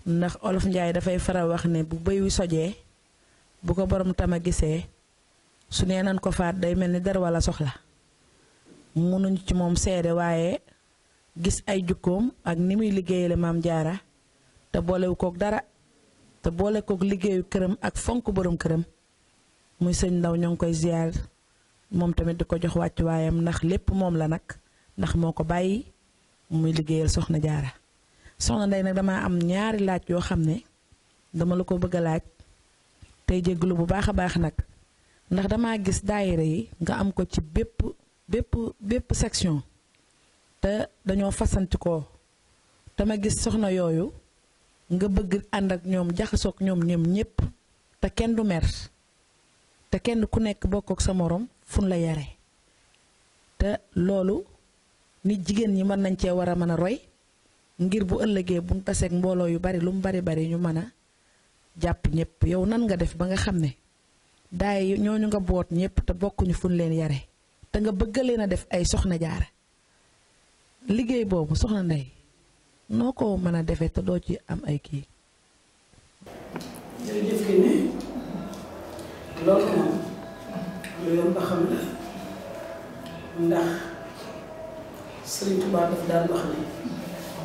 ndax olof njaay dafay faral wax ne bu bëy wi sojee bu ko borom tama gisee su nee nan ko faat day mel ni dara wala soxla mënuñu ci moom seede waaye gis ay jukkoom ak ni muy liggéeyale maam jaara te boolewu kook dara te boole kook liggéeyu këram ak fonk borom këram muy sëñ Ndaw ñoo ngi koy ziyaar moom tamit di ko jox wàccu waayam ndax lépp moom la nag ndax moo ko bàyyi muy liggéeyal soxna jaara soxna Ndey nag dama am ñaari laaj yoo xam ne dama la ko bëgg a laaj tey jégglu bu baax a baax nag ndax dama gis daayira yi nga am ko ci bépp section te dañoo fasantikoo te ma gis soxna yooyu nga bëgg ànd ak ñoom jaxasoog ñoom ñépp te kenn du mer te kenn ku nekk bokk ak sa morom fun la yare te loolu nit jigéen ñi mën nañ cee war a mën a roy ngir bu ëllëgee bu ñu taseeg mbooloo yu bari lu mu bari ñu mën a jàpp ñëpp yow nan nga def ba nga xam ne daay ñooñu nga boot ñëpp te bokkuñu fu ñu leen yare te nga bëgg leen a def ay soxna jaara liggéey boobu soxna Ndey noo ko mën a defee te doo ci am ay kii. jërëjëf ki ne loolu moom lu yomb xam la ndax Sëriñ Tuubaa daf daan wax ne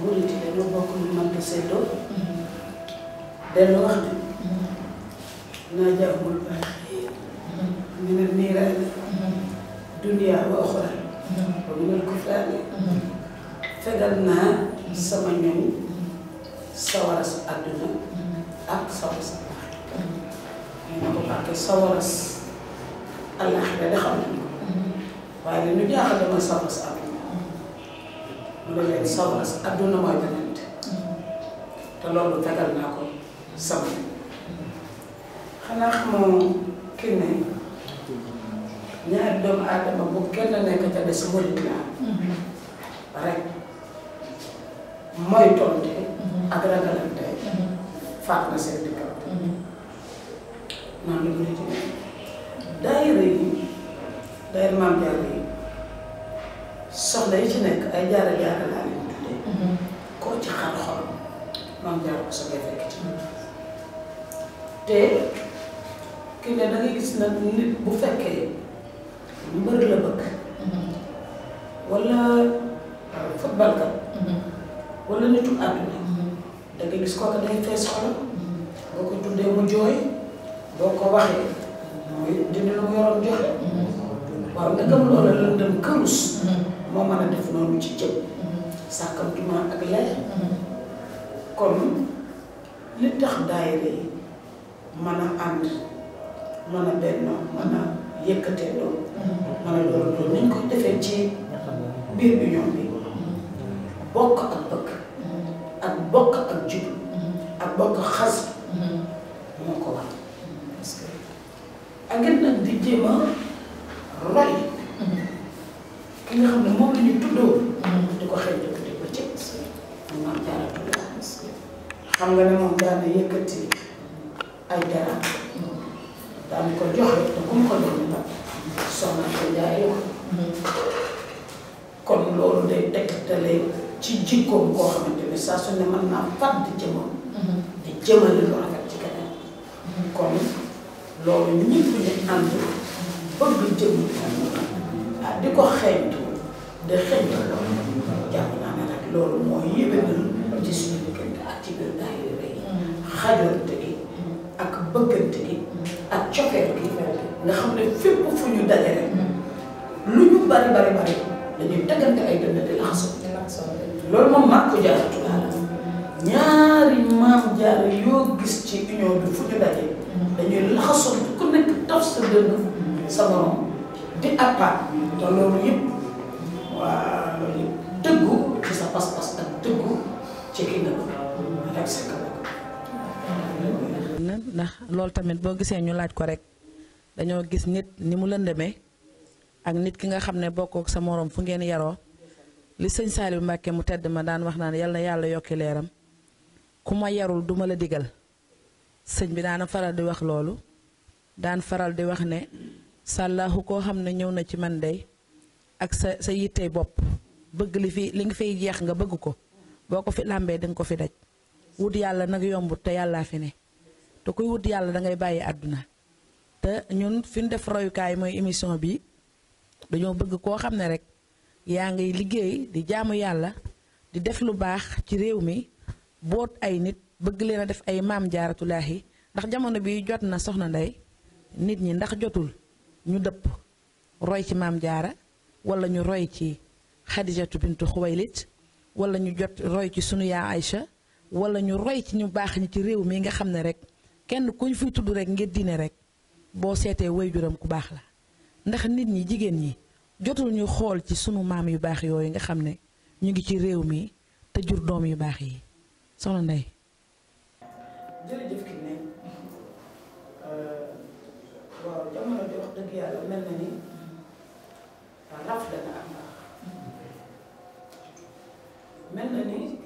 murit yi dañoo bokk lu mag di seddoo dellu wax ne naa jaamul baax ñu ne niiraani duniyaa wa uxra wa minal kufraani fegal naa sama ñoom sawaras àdduna ak sawaras àllaaxira ñu ne ko parce que sawaras àllaaxira da xam nañ ko waaye li ñu jaaxal dama sawaras àdduna mu ne leen sawaras àdduna mooy beneen te loolu fegal naa ko sama xanaa xamoo ki ne ñaari doomu aadama bu kenn nekk ca des murit laa rek mooy tonte ak ragalante faat na seen diggante noonu la murit yi daayira yi daayira Maam Jaara yi soxla yi ci nekk ay jaara jaara laa leen tuddee koo ci xar xol Maam Jaara ko soobee fekk ci te ki ne da ngay gis nag nit bu fekkee mbër la bëgg wala football kat wala nitu àdduna da ngay gis kooku day fees xolam boo ko tuddee mu jooy boo ko waxee mooy dina lu mu yoroon joxe waaw nga gëm loola lëndëm kërus moo mën a def noonu ci jëm sàkkamtuma ak leer kon li tax daayira yi mën a ànd mën a bennoo mën a yëkkatee doon mën a loolu doon ni ñu koy defee ci biir bi ñoom bi bokk ak bëgg ak bokk ak jub ak bokk xas moo ko wax parce que ak it nag di jéem a roy ki nga xam ne moom la ñu tuddoo di ko xëy di ko déglu ci Maam Jaara tuddoo xam nga ne moom daana yëkkati ay dara daan ko joxe te ku mu ko doon nag soxna ko jaay ko kon loolu day tegtale ci jikkoom koo xamante ne saa su ne mën naa fat di jëmam di jëmale lu rafet ci keneen kon loolu ñëpp ñu ànd bëgg jëm ah di ko xeeñtu de xeeñtu loolu jàpp naa ne rek loolu moo yéwénal ci suñu diggante ak ci biir daayira yi xajoonte gi ak bëggante gi ak cofeel gi nga xam ne fépp fu ñu daje rek lu ñu bari dañuy tegante ay dënn di laxasoo loolu moom Maam Jaara Tuubaa la ñaari Maam Jaara yoo gis ci union bi fu ñu daje dañuy laxasoo ku nekk taf sa dënn sa morom di appaat te loolu yëpp waa loolu yëpp dëggu ci sa pas-pas ak dëggu ci ki nga bëgg rek sa kaw ndax loolu tamit boo gisee ñu laaj ko rek dañoo gis nit ni mu lëndëmee ak nit ki nga xam ne bokkook sa morom fu ngeen yaroo li sëñ Saliou Mbàkke mu tedd ma daan wax naan yal na yàlla yokki leeram ku ma yarul duma la digal sëñ bi daana faral di wax loolu daan faral di wax ne sàllaahu koo xam ne ñëw na ci man dey ak sa yittey bopp bëgg li nga fay jeex nga bëgg ko boo ko fi làmbee danga ko fi daj wut yàlla nag yombut te yàllaa fi ne te kuy wut yàlla dangay bàyyi àdduna te ñun fi ñu def royukaay mooy émission bi dañoo bëgg koo xam ne rek yaa ngi liggéey di jaamu yàlla di def lu baax ci réew mi boot ay nit bëgg leen a def ay maam jaaratulaahi ndax jamono bi jot na soxna Ndey nit ñi ndax jotul ñu dëpp roy ci maam jaara wala ñu roy ci Xadijatu bintu Xuwaylid wala ñu roy ci sunu yaa Aïcha wala ñu roy ci ñu baax ñi ci réew mi nga xam ne rek kenn ku ñu fiy tudd rek ngir diine rek boo seetee waajuram ku baax la ndax nit ñi jigéen ñi jotul ñu xool ci sunu maam yu baax yooyu nga xam ne ñu ngi ci réew mi te jur doom yu baax yi soxna Ndey. jërëjëf ki ne waaw jamono ji wax dëgg yàlla mel na ni raf dana am baax mel na ni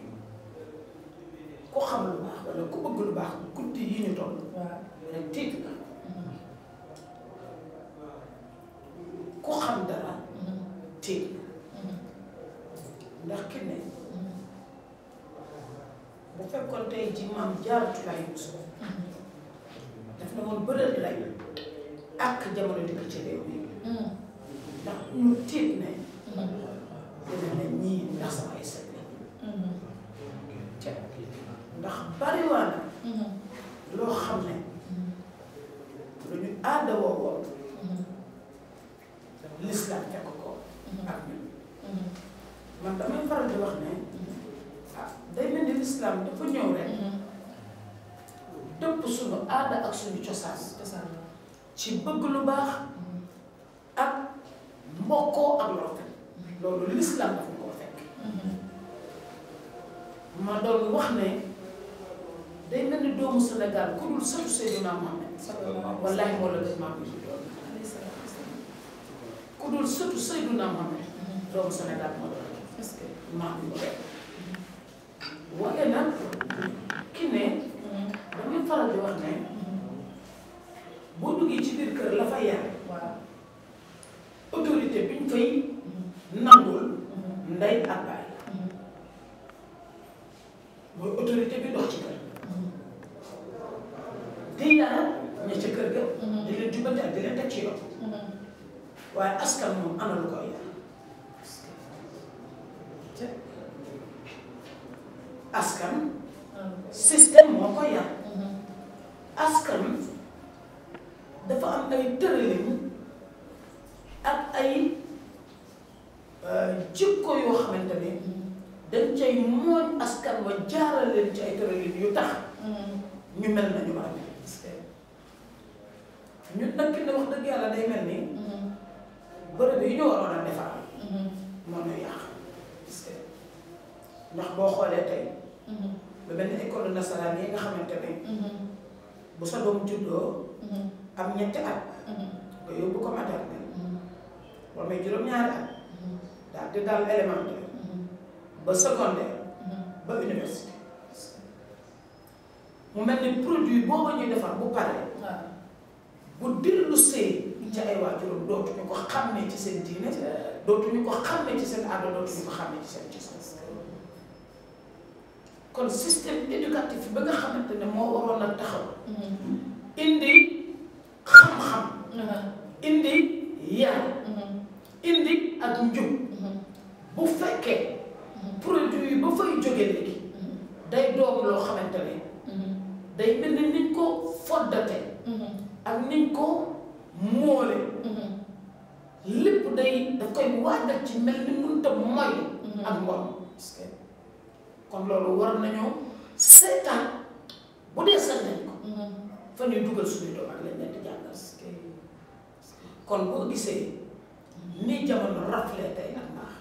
ku xam lu baax wala ku bëgg lu baax guddi yi ñu toll rek tiit na ku xam dara tiit ndax ki ne bu fekkoon tey ji maam Jaaratullaahi Buso ak jamono dikk ci réew mi ndax ñu tiit ne dina ne ñii ndax sama ay sët la ndax bariwaana loo xam ne lu ñu aada woo woon l'islam fekk ko ak ñun man damay faral di wax ne day mel ni l'islam dafa ñëw rek dëpp suñu aada ak suñu cosaan ci bëgg lu baax ak mbokkoo ak rafet loolu l'islam dafa ko fekk ma doon wax ne day mel ni doomu Sénégal ku dul sëtu Seydina Mohamed wallaahi moo la gën maa ngi doon ku dul sëtu Seydina Mohamed doomu Sénégal moo la maa ngi doon waaye nag ki ne damay faral di wax ne boo duggee ci biir kër la fa yar autorité bi ñu fay nangul ndey ak baay mooy autorité bi dox ci kër di yar ña ca kër ga di leen jubbanti ak di leen teg ci yoon waaye askan moom ana lu koy yar askan système moo koy yar askan dafa am ay tëralin ak ay jikko yoo xamante ne dañ cay mooñ askan wa jaaral leen ci ay tëralin yu tax ñu mel nañu war a mel ñun nag ki ne wax dëgg yàlla day mel ni bërëb yi ñu waroon a defar moo ñu yàq ndax boo xoolee tey lu mel ni école nasaraan yi nga xamante ne bu sa doom juddoo am ñetti at nga yóbbu ko maternelle wala may juróom-ñaari at daal di dal élémentaire ba secondaire ba université mu mel ni produit booba ñuy defar bu paree bu dillu see ci ay waajuram dootuñu ko xàmmee ci seen diine dootuñu ko xàmmee ci seen aada dootuñu ko xàmmee ci seen cosaan kon système éducatif ba nga xamante ne moo waroon a taxaw indi xam-xam indi yar indi ak njub bu fekkee produit yi ba fay jóge léegi day doom loo xamante ne day mel ni niñ ko foddate ak niñ ko moole lépp day daf koy waajal ci mel ni mënut a moy ak mbon kon loolu war nañoo seetaan bu dee sax nañ ko fa ñuy dugal suñu doom ak lañ leen di jàngal kon boo gisee ni jamono raflee tey ak mbaax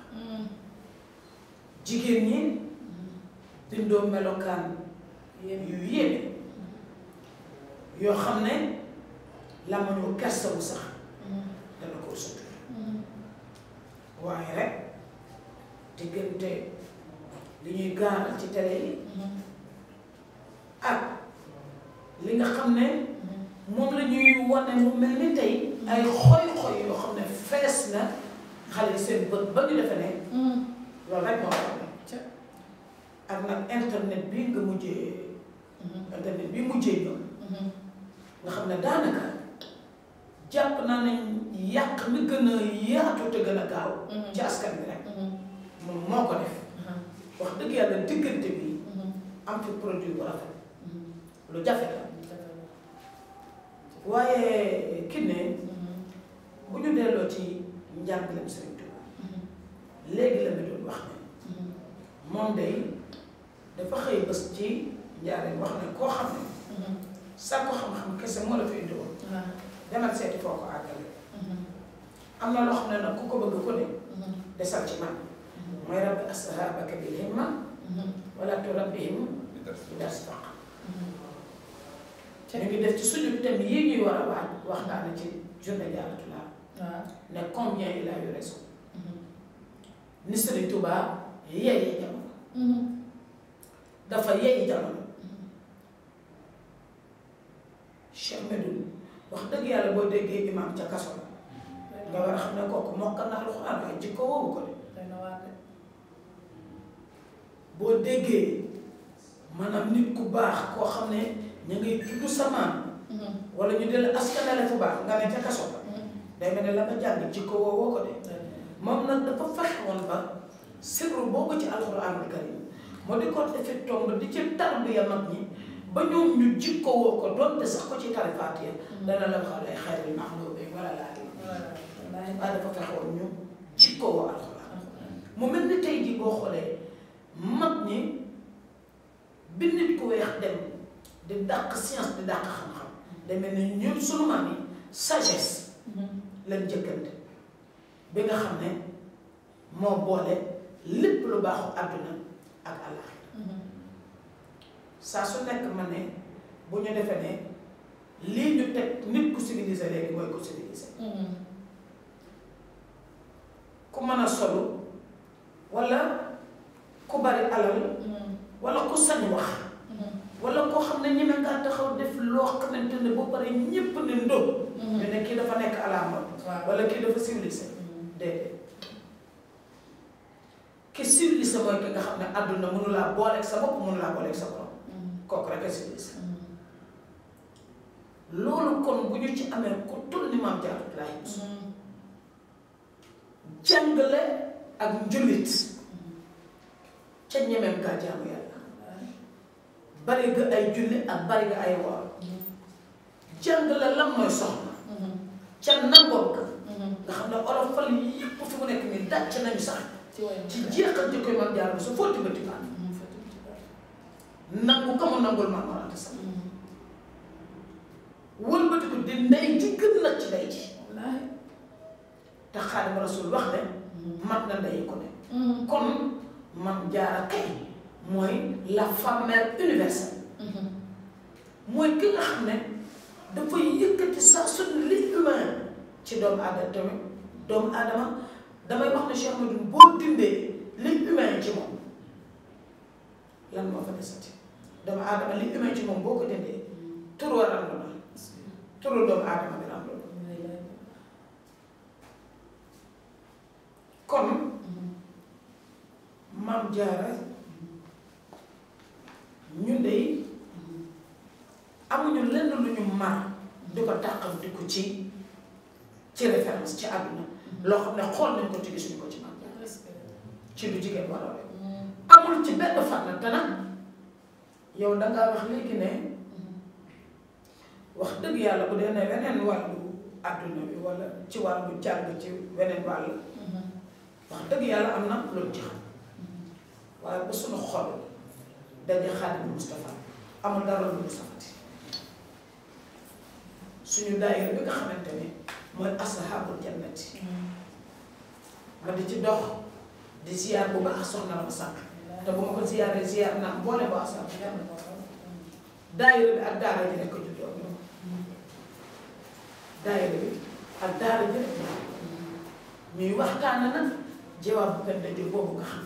jigéen ñi bindoo melokaan yu yéeme yoo xam ne la ma ñu kersa bu sax dana ko sutur waaye rek diggante li ñuy gaaral ci télé yi ak li nga xam ne moom la ñuy wane mu mel ni tey ay xoy-xoy yoo xam ne fees na xale seen bët ba ñu defe ne loolu rek moo xam ne ak nag internet bi nga mujjee internet bi mujjee ñoom nga xam ne daanaka jàpp naa ne yàq mi gën a yaatu te gën a gaaw ci askan bi rek moom moo ko def wax dëgg yàlla diggante bi am fi produit bu rafet lu jafe la waaye ki ne bu ñu delloo ci njàngaleem Sëriñ Tuubaa léegi la mi doon wax ne moom day dafa xëy bés ci njaareem wax ne koo xam ne sa ko xam-xam kese moo la fi indi woon demal seeti foo ko àggale am na loo xam ne nag ku ko bëgg ko ne desal ci man mooy rabbi ashaabaka bil himma wala turabbihim bi dars faq ñu ngi def ci suñu thème yii ñuy war a waaj waxtaane ci journée Jaaratullah ne combien il a eu raison ni Sëriñ Tuubaa yeeyee jamono dafa yeeyi jamono Cheikh Medoune wax dëgg yàlla boo déggee imam ca kaso nga war a xam ne kooku mokkal na alxuraan waaye jikko woowu ko de boo déggee maanaam nit ku baax koo xam ne ñu ngay tudd sa maam wala ñu del askanale fu baax nga ne ca kaso ba day mel ne la nga jàng jikko woo ko de moom nag dafa fexe woon ba sirru boobu ci alxuraanul karim moo di ko defee tomb di ci tarbiya mag ñi ba ñoom ñu jikko woo ko doonte sax ko ci tarifaat ya dana la waxal ay xayril maxluubi wala laa waaye dafa fexe woon ñu jikko woo alxuraan mu mel ni tey ji boo xoolee mag ñi bi nit ku weex dem di dàq science di dàq xam-xam day mel ni ñun sunu maam yi sagesse lañ jëkkante bi nga xam ne moo boole lépp lu baaxu àdduna ak àllaaxira saa su nekk ma ne bu ñu defee ne lii ñu teg nit ku civilisé léegi mooy ku civilisé ku mën a solu wala ku bari alal wala ku sañ wax wala koo xam ne ñeme ngaa taxaw def loo xamante ne boo paree ñépp ne ndóom ñu ne kii dafa nekk à la mode wala kii dafa civilisé déedéet ki civilisé mooy ki nga xam ne àdduna mënu laa booleeg sa bopp mënu laa booleeg sa borom kooku rek a civilisé loolu kon bu ñu ci amee ku toll ni Maam Jaaratullaahi Buso jàngale ak njullit ca ñemeem gaa jaamu yàlla bari nga ay julli ak bari nga ay woor jàngale lan mooy soxna ca nangoon ka nga xam ne olofal yëpp fi mu nekk nii dàcc nañu sax ci jeexal jikkoy Maam Jaara Buso foo tiba tibaan nangu ko mu nangul Maam Mor Anta Sali wëlbati ko di ndey ji gën nag ci ndey ji te Xaadimu Rasuul wax ne mat na ndey ko ne kon Maam Jaara kay mooy la femme mère universelle mooy ki nga xam ne dafay yëkkati saa su li humain ci doomu aadama damay wax ne Cheikh Ahmadou boo dindee li humain ci moom lan moo fa desati doomu aadama li humain ci moom boo ko dindee tur wa randu na turu doomu aadama bi randu na kon Maam Jaara ñun de amuñu lenn lu ñu mar di ko tàqam di ko ci référence ci àdduna loo xam ne xool nañ ko ci gisuñu ko ci Maam Jaara ci lu jigéen war a rek amul ci benn fànn te nag yow dangaa wax léegi ne wax dëgg yàlla bu dee ne weneen wàllu àdduna bi wala ci wàllu jàng ci weneen wàll wax dëgg yàlla am na loolu ci xam waaye ba suñu xol daje Xaadimu Mustafaa amul dara lu safati suñu daayira bi nga xamante ne mooy ashaabul jannati ma di ci dox di ziyaar bu baax soxna la ma sànq te bu ma ko ziyaaree ziyaar naa boole bu ashaab daayira bi ak daara ji rekk juddoo daayira bi ak daara ji rekk ñuy waxtaan nag jawaab bu benn daje boobu nga xam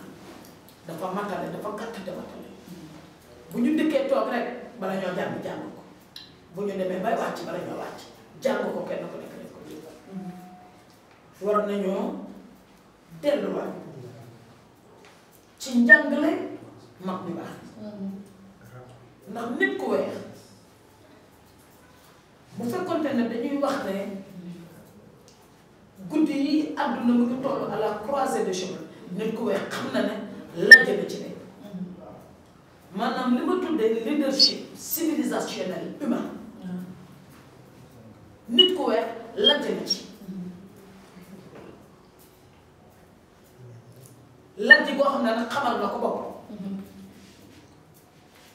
dafa matale dafa gàtt te matale bu ñu dëkkee toog rek bala ñoo jàng ko bu ñu demee bay wàcc bala ñoo wàcc jàng ko kenn ko nekk def ko war nañoo delluwaat ci njàngale mag ñu baax ndax nit ku weex bu fekkonte ne dañuy wax ne guddi yi àdduna mu ngi toll à la croisée des chemins nit ku weex xam na ne lajj na ci ne maanaam li ma tuddee leadership civilisationnel humain nit ku weex lajj na ci lajj goo xam ne nag xamal na ko boppam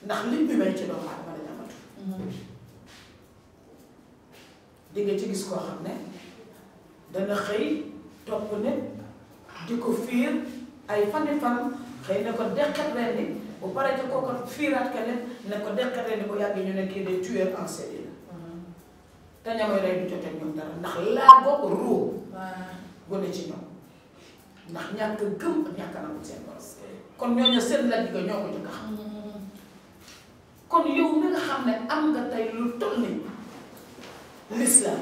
ndax li humain ci doomu aadama dañu amatu di nga ci gis koo xam ne dana xëy topp ne di ko fiir ay fani fan xëy na ko deqat ren ni bu paree ci kooku fiiraat keneen ne ko deqat ren ni ko yàgg ñu ne kii des tueurs en série la te ñamay rey du jotee ñoom dara ndax laa ko ruu gone ci ñoom ndax ñàkk gëm ak ñàkk na ko seen borom kon ñooñu seen lajj ga ñoo ko jëkk a xam kon yow mi nga xam ne am nga tey lu toll ni l'islam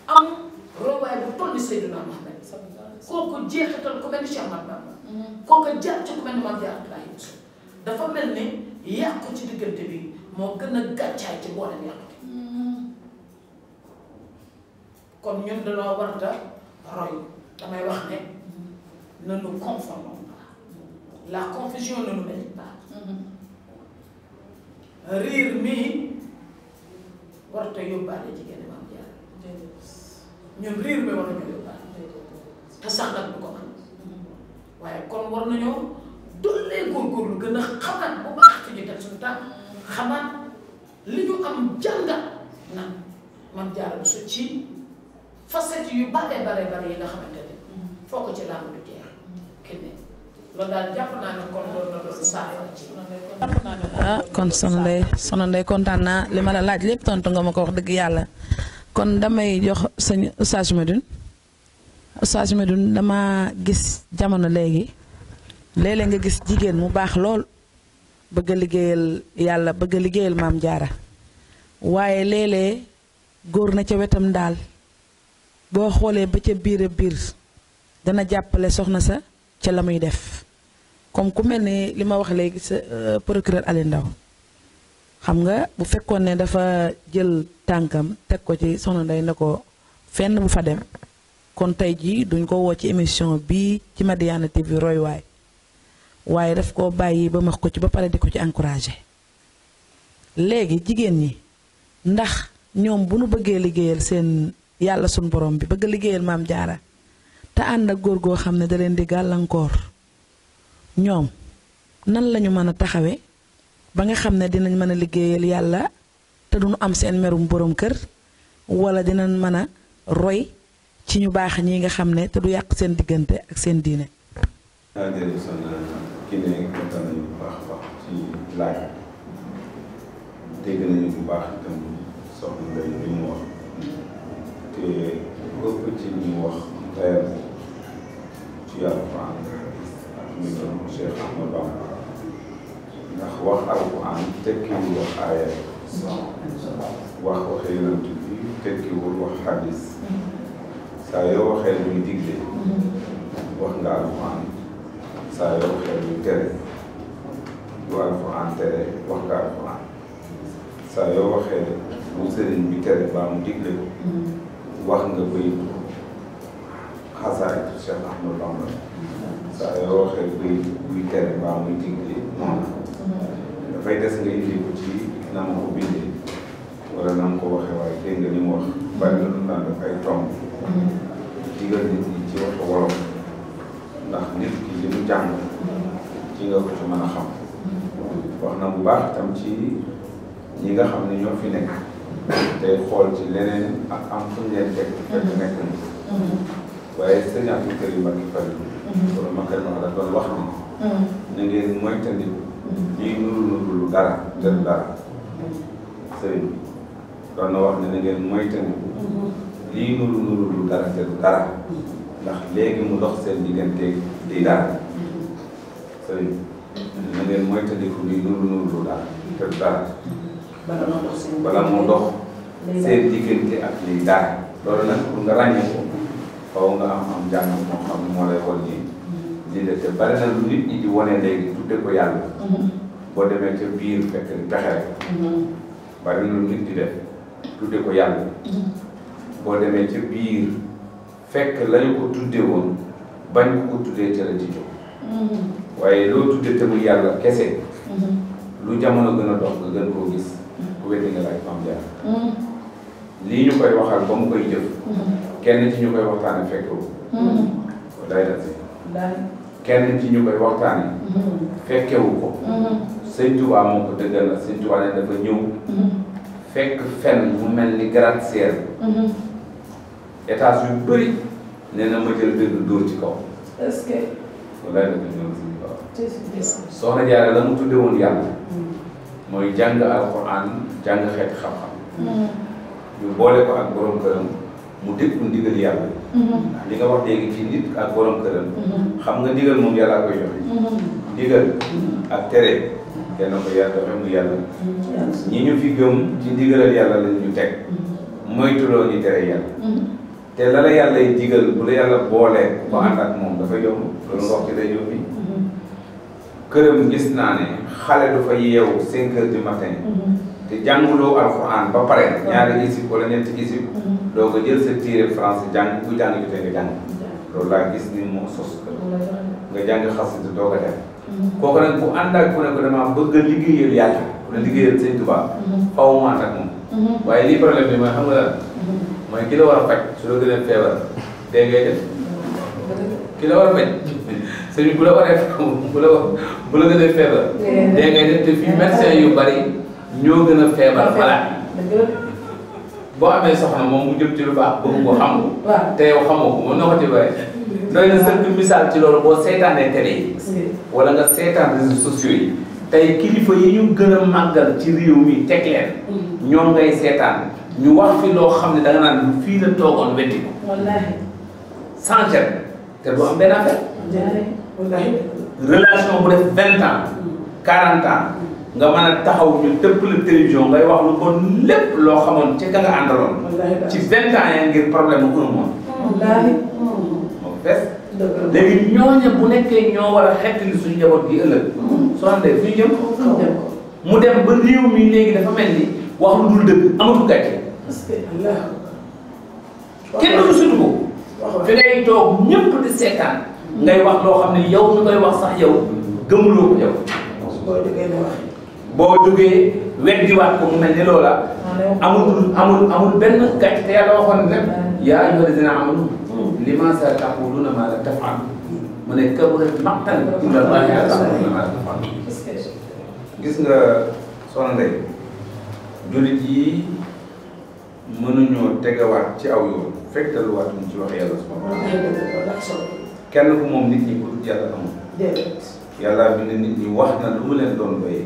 am rowaay bu toll ni Seydina Muhammad kooku jeexital ku mel ni Cheikh Ahmad Bamba kooku jaar ci ku mel ni Maam Jaaratullaahi Buso dafa mel ni yàqu ci diggante bi moo gën a gàccaay ci boolem yàqu kon ñun dañoo war a roy damay wax ne ne nous confondons pas la confusion ne nous mérite pas riir mii warut a yóbbaale jigéen Maam Jaara ñun riir mi war nañoo yóbbaale te sax nag du ko mën waaye kon war nañoo dollee góorgóorlu gën a xamaat bu baax ci ñu teg suñu tànk xamaat li ñu am jàngat nag Maam Jaara Buso ci facette yu bare yi nga xamante ne foo ko ci làmb du jeex kenn loolu daal jàpp naa ne kon loolu la doon saafara ci kon soxna Ndeye kontaan naa li ma la laaj lépp tontu nga ma ko wax dëgg yàlla kon damay jox sëñ Oustaz Medoune dama gis jamono léegi léeg-léeg nga gis jigéen mu baax lool bëgg a liggéeyal yàlla bëgg a liggéeyal Maam Jaara waaye léeg-léeg góor na ca wetam daal boo xoolee ba ca biir a biir dana jàppale soxna sa ca la muy def comme ku mel ni li ma wax léegi sa procureur Aliou Ndao xam nga bu fekkoon ne dafa jël tànkam teg ko ci soxna Ndeye ne ko fenn bu fa dem kon tey jii duñ ko woo ci émission bii ci Madiyana TV roy waaye daf koo bàyyi ba max ko ci ba pare di ko ci encouragé léegi jigéen ñi ndax ñoom bu nu bëggee liggéeyal seen yàlla suñ borom bi bëgg liggéeyal Maam Jaara te ànd ak góor goo xam ne da leen di gàllankoor ñoom nan lañu mën a taxawe ba nga xam ne dinañ mën a liggéeyal yàlla te duñu am seen merum borom kër wala dinañ mën a roy ci ñu baax ñi nga xam ne te du yàq seen diggante ak seen diine. jërëjëf soxna Kiné kontaan nañu bu baax a baax ci laaj dégg nañu bu baax itam soxna Ndeye li mu wax te ëpp ci ñu wax tayal ci Alxuraan ak ñu doon Cheikh Ahmadou Bamba ndax wax Alxuraan tekkiwul wax aaya wax waxee yonent bi tekkiwul wax xadis saa yoo waxee luy digle wax nga Alxuraan saa yoo waxee luy tere lu Alxuraan tere wax nga Alxuraan saa yoo waxee lu sëriñ bi tere baa mu digle ko wax nga bëy xasaay Cheikh Ahmadou Bamba saa yoo waxee bëy buy tere baa muy digle noonu dafay des nga indi ko ci na ma ko bindee wala na ma ko waxee waaye dégg nga li mu wax bari na lu naan dafay tomb digal nit ñi ci waxu wolof ndax nit ki li mu jàng ci nga ko ci mën a xam wax na bu baax tam ci ñi nga xam ne ñoo fi nekk tey xool ci leneen ak am fu ñu leen teg fekk nekk ni waaye sëñ Abdou Karim Mbacké Fallou wala Makar ma la doon wax ni na ngeen moytandiku lii nuru lu dara te du dara sëriñ bi doon na wax ne na ngeen moytandiku lii nuru lu dara te du dara ndax léegi mu dox seen diggante di dara sëriñ bi na ngeen moytandiku lii nuru lu dara te du dara bala moo dox seen diggante ak lii dara loolu nag pour nga ràññee ko faw nga am jàng moo xam ne moo lay wol nii lii de te bari na lu nit ñi di wane léegi tudde ko yàlla boo demee ca biir fekk ni pexe rek bari na lu nit di def tudde ko yàlla boo demee ca biir fekk lañu ko tudde woon bañ ko tuddee ca la ci jóg waaye loo tudde te mu yàlla kese lu jamono gën a dox nga gën koo gis ku weddi nga laaj Maam Jaara lii ñu koy waxal ba mu koy jëf kenn ci ñu koy waxtaane fekkewu day da si kenn ci ñu koy waxtaane fekkewu ko Sëñ Tuubaa moo ko dëggal la Sëñ Tuubaa ne dafa ñëw fekk fenn mu mel ni gratte-ciel étage yu bëri nee na ma jël dëgg dóor ci kaw est-ce que walaay la ñëw si Soxna Jaara la mu tudde woon yàlla mooy jàng alxuraan jàng xeeti xam-xam ñu boole ko ak borom këram mu déglu ndigal yàlla ndax li nga wax léegi ci nit ak borom këram xam nga ndigal moom yàlla koy joxe ndigal ak tere kenn ko yàlla joxe mu yàlla ñi ñu fi gëm ci ndigalal yàlla lañ ñu teg moytuloo ñu tere yàlla te la la yàlla y digal bu la yàlla boolee ko ànd ak moom dafa yomb loolu nga wax ci day yombi këram gis naa ne xale du fa yeewu 5 heures du matin te jànguloo alxuraan ba pare ñaari isib wala ñetti isib doo ko jël sa téere français jàng bu jàng jotee nga jàng loolu laa gis ni moo sos nga jàng xasida doo ko def kooku nag bu ànd ak ku ne ko damaa bëgg a liggéeyal yàlla ku ne liggéeyal Sëñ Tuubaa faw mu ànd ak moom waaye lii problème bi mooy xam nga lan mooy ki la war a faj su la gën a feebar dee ngay def ki la war a faj sëñ bi bu la waree bu la gën a feebar dee ngay def te fii médecin yu bari ñoo gën a feebar malade boo amee soxna moom mu jëm ci lu baax bëgg ko xam te yow xamoo ko mën na ko ci bare doy na sëkk misaal ci loolu boo seetaanee télé yi wala nga seetaan réseaux sociaux yi tey kilifa yi ñu gën a màggal ci réew mi teg leen ñoom ngay seetaan ñu wax fi loo xam ne da nga naan fii la toogoon wetti ko sans gêne te du am benn affaire relation bu def 20 ans 40 ans nga mën a taxaw ñu tëpp la télévision ngay wax lu bon lépp loo xamoon ci ka nga àndaloon ci 20 ans ya ngir problème mu un mois moo fees léegi ñooñu bu nekkee ñoo war a xettali suñu njaboot gi ëllëg soo andee fu ñu jëm mu dem ba réew mi léegi dafa mel ni wax lu dul dëgg amatu gàcce kenn du sutu ko fi ngay toog ñëpp di seetaan ngay wax loo xam ne yow mi koy wax sax yow gëmuloo ko yow boo jógee weddiwaat ko mu mel ni loola amul benn gàcce te yàlla waxoon ne yaa ayyuhaa llaziina aamanu limaa taquluuna maa laa taf'aluun mu ne kabura maqtan inda Allaahi an taquluuna maa laa taf'aluun gis nga soxna Ndeye jullit yi mënuñoo tegawaat ci aw yoon fekkaluwaatuñ ci wax yàlla subhaanahu wa taala kenn ku moom nit ñi ku dul yàlla amul yàlla bind nit ñi wax na lu mu leen doon doyee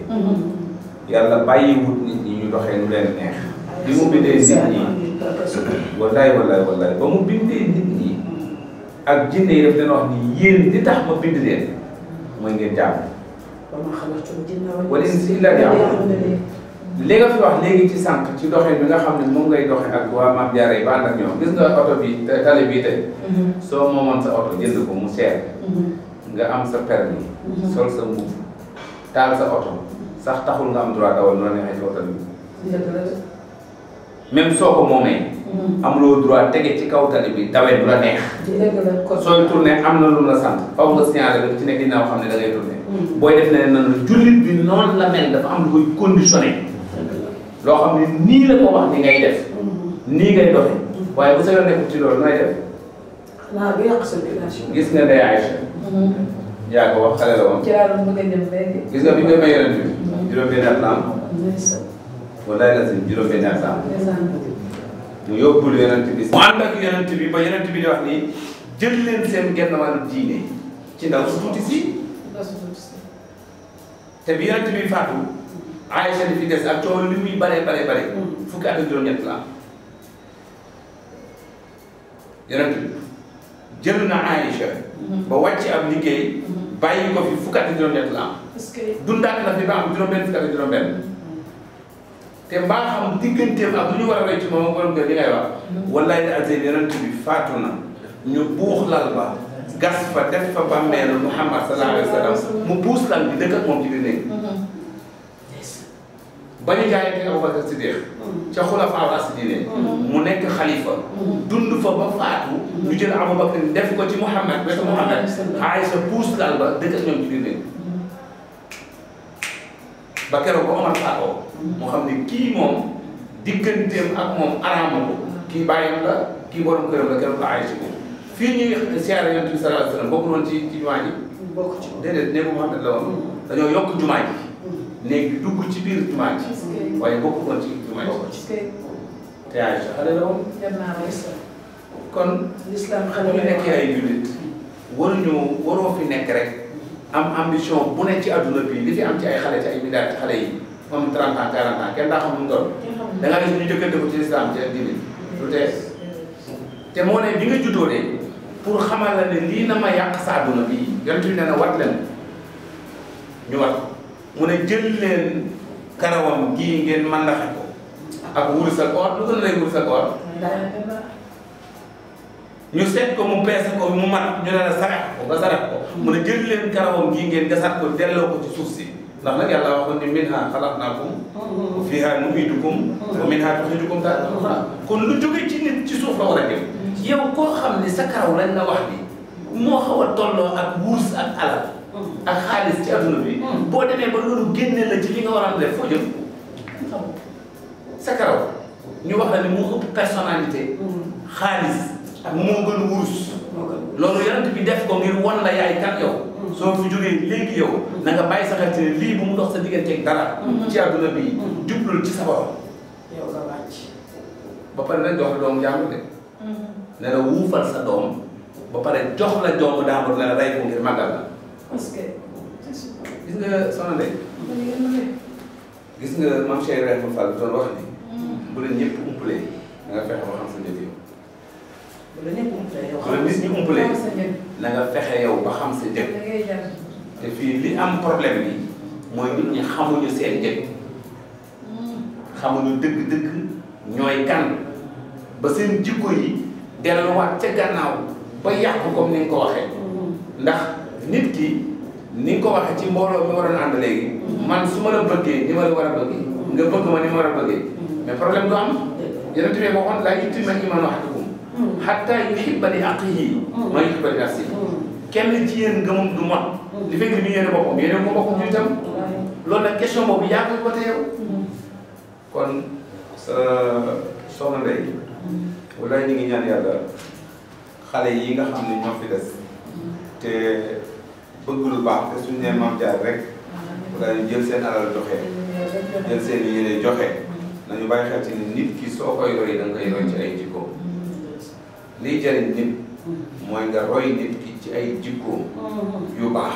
yàlla bàyyiwut nit ñi ñu doxee nu leen neex bi mu bindee nit ñi wallaay ba mu bindee nit ñi ak jinne yi daf leen wax ni yéen li tax ma bind leen mooy ngeen jàmm wala insa illa jàmm li nga fi wax léegi ci sànq ci doxee bi nga xam ne moom ngay doxee ak waa Maam Jaara yi ba ànd ak ñoom gis nga oto bi tali bii tey soo moomoon sa oto jënd ko mu seer nga am sa permis sol sa mbubb taal sa oto sax taxul nga am droit dawal nu la neexee ci oto bi même soo ko moomee amuloo droit tege ci kaw tali bi dawee du la neex sooy tourné am na lu la sant faw nga signalé ba ci ne ginnaaw xam ne da ngay tourné booy def ne nan jullit bi noonu la mel dafa am lu koy conditionné loo xam ne nii la ko wax ni ngay def nii ngay doxe waaye bu sa yoon nekkul ci loolu nooy def gis nga Ndeye Aïcha yaa ko wax xale la woon gis nga bi nga may yonent bi juróom-benni at la am wallaay la si juróom-benni at la am mu yóbbul yonent bi mu ànd ak yonent bi ba yonent bi di wax ni jël leen seen genn wàllu diine ci ndaw su tuuti si te bi yonent bi faatu Aïcha di fi des ak coow li muy bare fukki at ak juróom-ñett la am yonent bi jël na Aïcha ba wàcc ab liggéey bàyyi ko fi fukki at ak juróom-ñett la am dundaat na fi ba am juróom-benn fukki at ak juróom-benn te mbaa xam digganteem ak lu ñu war a roy ci moom borom nga li ngay wax wallaay da azim yonent bi faatu na ñu buux lal ba gas fa def fa bàmmeelu Muhammad sallallahu alayhi wa sallam mu buus lal bi dëkk ak moom ci biir néeg ba ñu jaayee Abubakar Siddiq ca xulafaa raasidiin mu nekk xalifa dund fa ba faatu ñu jël Abubakar def ko ci Muhammad wetu Muhammad Aïcha puus lal ba dëkk ak ñoom ci biir néeg ba keroog ba Omar faatoo moo xam ne kii moom digganteem ak moom araama ko kii bàyyam la kii borom këram la keroog la Aïcha ko fii ñuy siyaare Yonent bi sallallahu alayhi wa sallam bokkul woon ci jumaa ji déedéet néegu Muhammad la woon dañoo yokk jumaa ji néeg bi dugg ci biir jumaa ji waaye bokkul woon ci jumaa ji te Aïcha xale la woon kon l'islam xale la nekkee ay jullit waroo fi nekk rek am ambition bu ne ci adduna bi li fi am ci ay xale ci ay milliards ci xale yi moom 30 ans 40 ans kenn daa xam nu mu doon da ngaa gis ñu jëkkante ko ci l'islam ci diine lu tee te moo ne bi nga juddoo de pour xamal la ne lii na ma yàq sa adduna bi yonent bi nee na wat leen ñu wat mu ne jël leen karawam gii ngeen mandaxe ko ak wurus ak or lu gën a lay wurus ak or ñu seet ko mu peese ko mu mat ñu ne la sarax ko nga sarax ko mu ne jël leen karawam gii ngeen gasat ko delloo ko ci suuf si ndax nag yàlla waxoon ni minha xalaqnaakum wa fiha nu'iidukum wa minha nuxrijukum taaratan uxraa kon lu jóge ci nit nit ci suuf la war a dem yow koo xam ne sa karaw lañ la wax ni moo xaw a tolloo ak wurus ak alal ak xaalis ci adduna bi boo demee ba loolu génne la ci li nga war a def foo jëm sa karaw ñu wax la ne moo ëpp personnalité xaalis moo gën wurus loolu yonent bi def ko ngir won la yaay kan yow soo fi jógee léegi yow na nga bàyyi sa xel ne lii bu mu dox sa digganteeg dara ci adduna bi jublul ci sa borom yow nga wàcc ba pare nag jox la doomu jàmbur de ne la wuufal sa doom ba pare jox la doomu jàmbur ne la rey ko ngir màggal la parce que gis nga soxna Ndeye gis nga maam Cheikh Ibrahima Fall doon wax ni bu la ñëpp umpalee da nga fexe ba xam sa njëg yow bu la ñëpp umpalee yow bu la nit ñi umpalee na nga fexe yow ba xam sa njëg te fii li am problème bi mooy nit ñi xamuñu seen njëg xamuñu dëgg-dëgg ñooy kan ba seen jikko yi delluwaat ca gannaaw ba yàqu comme ni nga ko waxee ndax nit ki ni nga ko waxee ci mbooloo mi waroon ànd léegi man su ma la bëggee ni ma la war a bëggee nga bëgg ma ni ma war a bëggee mais problème du am yonent bi waxoon laa yutimma iimaanu ahadikum hattaa yuhibba li axiihi maa yuhibbu li nafsihi kenn ci yéen ngëmam du mot li fekk li muy yéene boppam yéene ko boppam ñu itam loolu nag question boobu yaa koy wote yow kon soxna Ndeye walaay ñu ngi ñaan yàlla xale yi nga xam ne ñoo fi des te bëgg lu baax te suñu nee Mame Diarra rek walaay jël seen alal joxe jël seen yéene joxe nañu bàyyi xel ci ni nit ki soo koy roy da nga koy roy ci ay jikkoom liy jëriñ nit mooy nga roy nit ki ci ay jikkoom yu baax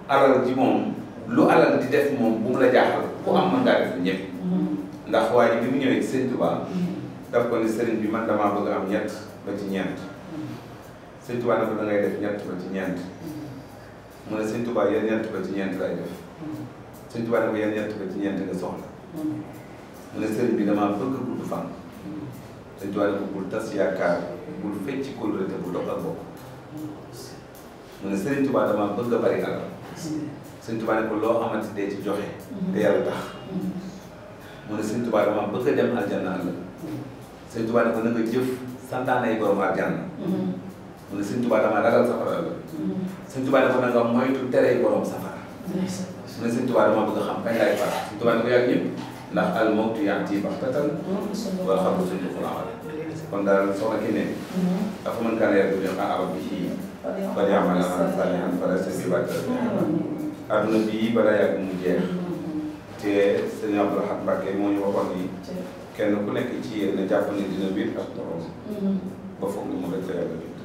alal ji moom lu alal di def moom bu mu la jaaxal ku am mën ngaa def ñëpp ndax waaye bi mu ñëwee Sëriñ Tuubaa daf ko ni sëriñ bi man damaa bëgg am ñett ba ci ñeent Sëriñ Tuubaa ne ko da ngay def ñett ba ci ñeent mu ne Sëriñ Tuubaa yéen ñett ba ci ñeent lay def Sëriñ Tuubaa ne ko yéen ñett ba ci ñeent nga soxla mu ne sëriñ bi damaa bëgg gudd fan Sëriñ Tuubaa ne ko bul tas yaakaar bul fecc kóllëre te bul doxal bokk mu ne Sëriñ Tuubaa damaa bëgg a bari alal Sëriñ Tuubaa ne ko loo xamante dee ci joxe te yàlla tax mu ne Sëriñ Tuubaa damaa bëgg a dem aljanna àll Sëriñ Tuubaa ne ko na nga jëf santaane ay borom aljanna mu ne Sëriñ Tuubaa damaa ragal safara la Sëriñ Tuubaa ne ko na nga moytu tere borom safara mu ne Sëriñ Tuubaa damaa bëgg a xam kañ laay faat Sëriñ Tuubaa ne ko yàgg ñëpp ndax al mawtu ya'tii baghtatan wal qabru sunduqul amal kon daal soxna ki ne dafa mën kaa leer bu liqaa'a rabbihi falya'mal 'amalan saalihan falaysa bi ba'dihi adduna bii balaa yàgg mu jeex te sëñ Abdou Lahad Mbacké moo ñu waxoon ni kenn ku nekk ci yéen a jàpp ne dina wéet ak borom ba foog ni mu rek la yàlla wéet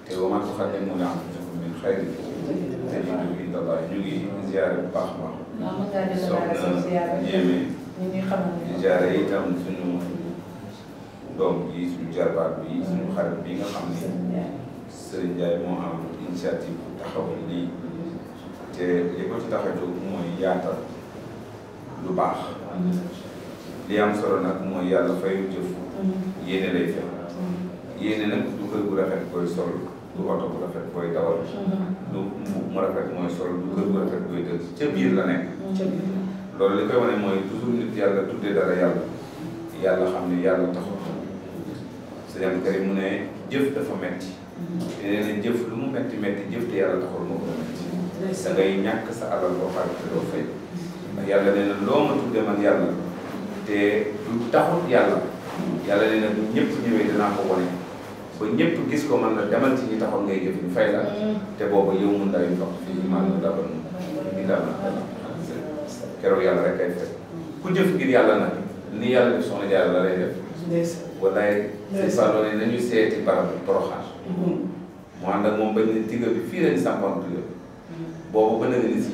te wa maa tuqaddimu li anfusikum min xayrin tajiduhu inda Allaah ñu ngi ziare bu baax a baax soxna Ñeeme di ziare itam suñu doom bi suñu jarbaat bi suñu xarit bi nga xam ni Serigne Ndiaye moo am initiative bu taxawal lii te li ko ci tax a jóg mooy yaatal lu baax li am solo nag mooy yàlla fayu jëf yéene lay fekk yéene nag du kër gu rafet koy sol du oto bu rafet koy dawal du mbubb mu rafet mooy sol du kër gu rafet koy dëkk ca biir la nekk loolu li koy wane mooy toujours nit yàlla tuddee dara yàlla xam ne yàlla taxul sëñ Karim mu ne jëf dafa metti te nee na jëf lu mu metti metti jëf te yàlla taxul moo ko metti da ngay ñàkk sa alal boo xam te doo fay ndax yàlla nee na loo ma tuddee man yàlla te du taxut yàlla nee na bu ñëpp ñëwee dinaa ko wane ba ñëpp gis ko man la demal ci ñi taxoon ngay jëf ñu fay la te boobu yow mun dayu ndox fii maa ngi dabal ngi dabal keroog yàlla rek kay fekk ku jëf ngir yàlla nag ni yàlla def soxna Jaara la lay def wallaay sëñ Fallou ne nañu seeti barab Porokhane mu ànd ak moom bañ ne digga bi fii lañ sampoon digga bi boobu ba nëga ni si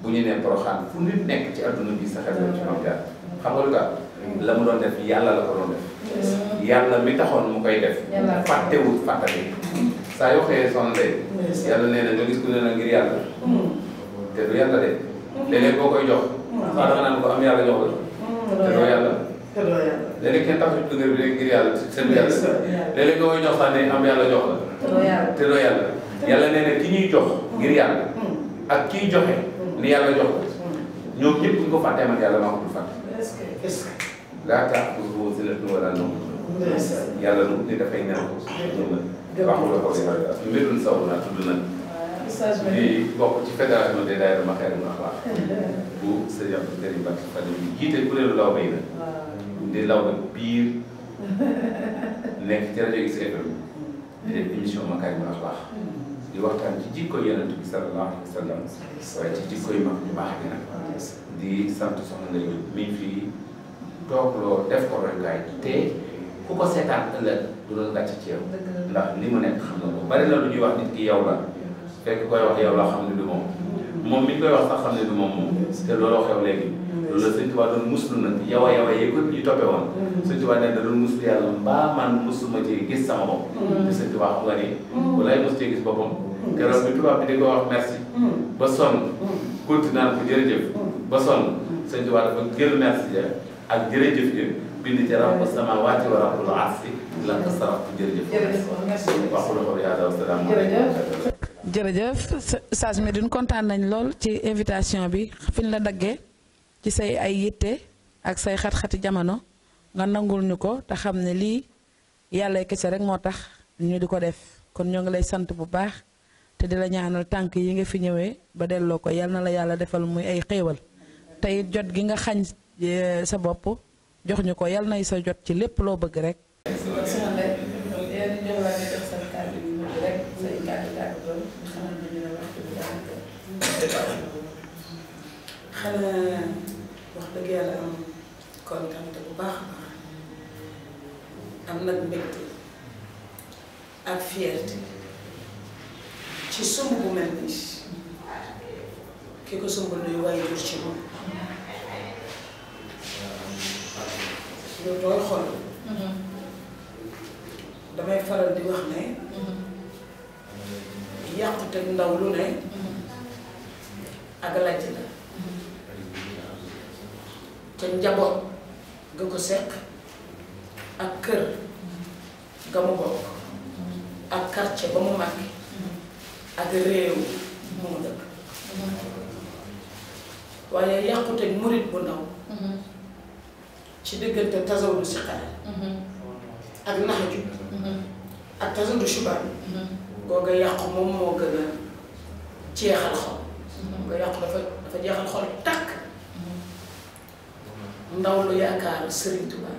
bu ñu nee Porokhane fu nit nekk ci adduna bi sa xel ci Mame Diarra xam nga lu tax la mu doon def yàlla la ko doon def yàlla mi taxoon mu koy def fàttewut fàttali saa yoo xëyee soxna Ndeye yàlla nee na nga gis ku ne na ngir yàlla te du yàlla de léeg-léeg boo koy jox xaa danga naan ko am yàlla jox la te doo yàlla léeg-léeg kenn tax ci dëgër bi rek ngir yàlla seen yàlla léeg-léeg nga koy jox sax ne am yàlla jox la te doo yàlla yàlla nee na ki ñuy jox ngir yàlla ak kiy joxe ni yàlla jox la ñoom ñëpp ñu ko fàttee man yàlla maa ko dul fàtte laa ta'khudhuhu def nu wala noonu yàlla nu ni dafay ñaan ko waxu la ko yàlla mbirun saw naa tudd nag di bokk ci fédération des daayira Makarimal Akhlaq bu Serigne Abdou Karim Mbacké Fadil bi jiite kuréelu law bay na di law nag biir nekk ci rajo XFM di def émission Makarimal Akhlaq di waxtaan ci jikko Yonent bi sallallahu alayhi wa sallam waaye ci jikko yu mag ñu baax gi nag di sant soxna Ndeye Diop mi ngi fii toog loo def ko royukaay te ku ko seetaan ëllëg du doon gàcce ci yow ndax li mu nekk xam na ko bari na lu ñuy wax nit ki yow la fekk koy wax yow la xam ne du moom moom mi koy wax sax xam ne du moom te looloo xew léegi loolu la Sëñ Tuubaa doon muslu nag yow a yee ko ñu toppe woon Sëñ Tuubaa nee na doon muslu yàlla mbaa man musuma ci gis sama bopp te Sëñ Tuubaa xam nga ni walaay mos cee gis boppam keroog bi tubaab bi di ko wax merci ba sonn continue ko jërëjëf ba sonn Sëñ Tuubaa dafa jël merci ja ak jërëjëf ji bind ci rabbu samaawaati wa rabbul arsi la ko saraftu jërëjëf waxu la ko yàlla wasalaam jërëjëf Oustaz Médoune kontaan nañ lool ci invitation bi fi ñu la daggee ci say ay yitte ak say xat-xati jamono nga nangul ñu ko te xam ne lii yàlla kese rek moo tax ñu di ko def kon ñoo ngi lay sant bu baax te di la ñaanal tànk yi nga fi ñëwee ba delloo ko yal na la yàlla defal muy ay xéewal tey jot gi nga xañ sa bopp jox ñu ko yal nay sa jot ci lépp loo bëgg rek. xanaa wax dëgg yàlla am kontaan bu baax a baax am nag mbégte ak fierté ci sumb bu mel nii ki ko sumb luy waaye jur ci moom lu tooy xol damay faral di wax ne yàqute ndaw lu ne ak lajj la te njaboot ga ko seq ak kër ga mu bokk ak quartier ba mu màgg ak réew mu mu dëkk waaye yàqute murit bu ndaw ci diggante tasawudu si xare ak naxaju ak tasawudu subaan googa yàqu moom moo gën a jeexal xol nga yàqu dafa jeexal xol tàkk ndaw lu yaakaar Sëriñ Tuubaa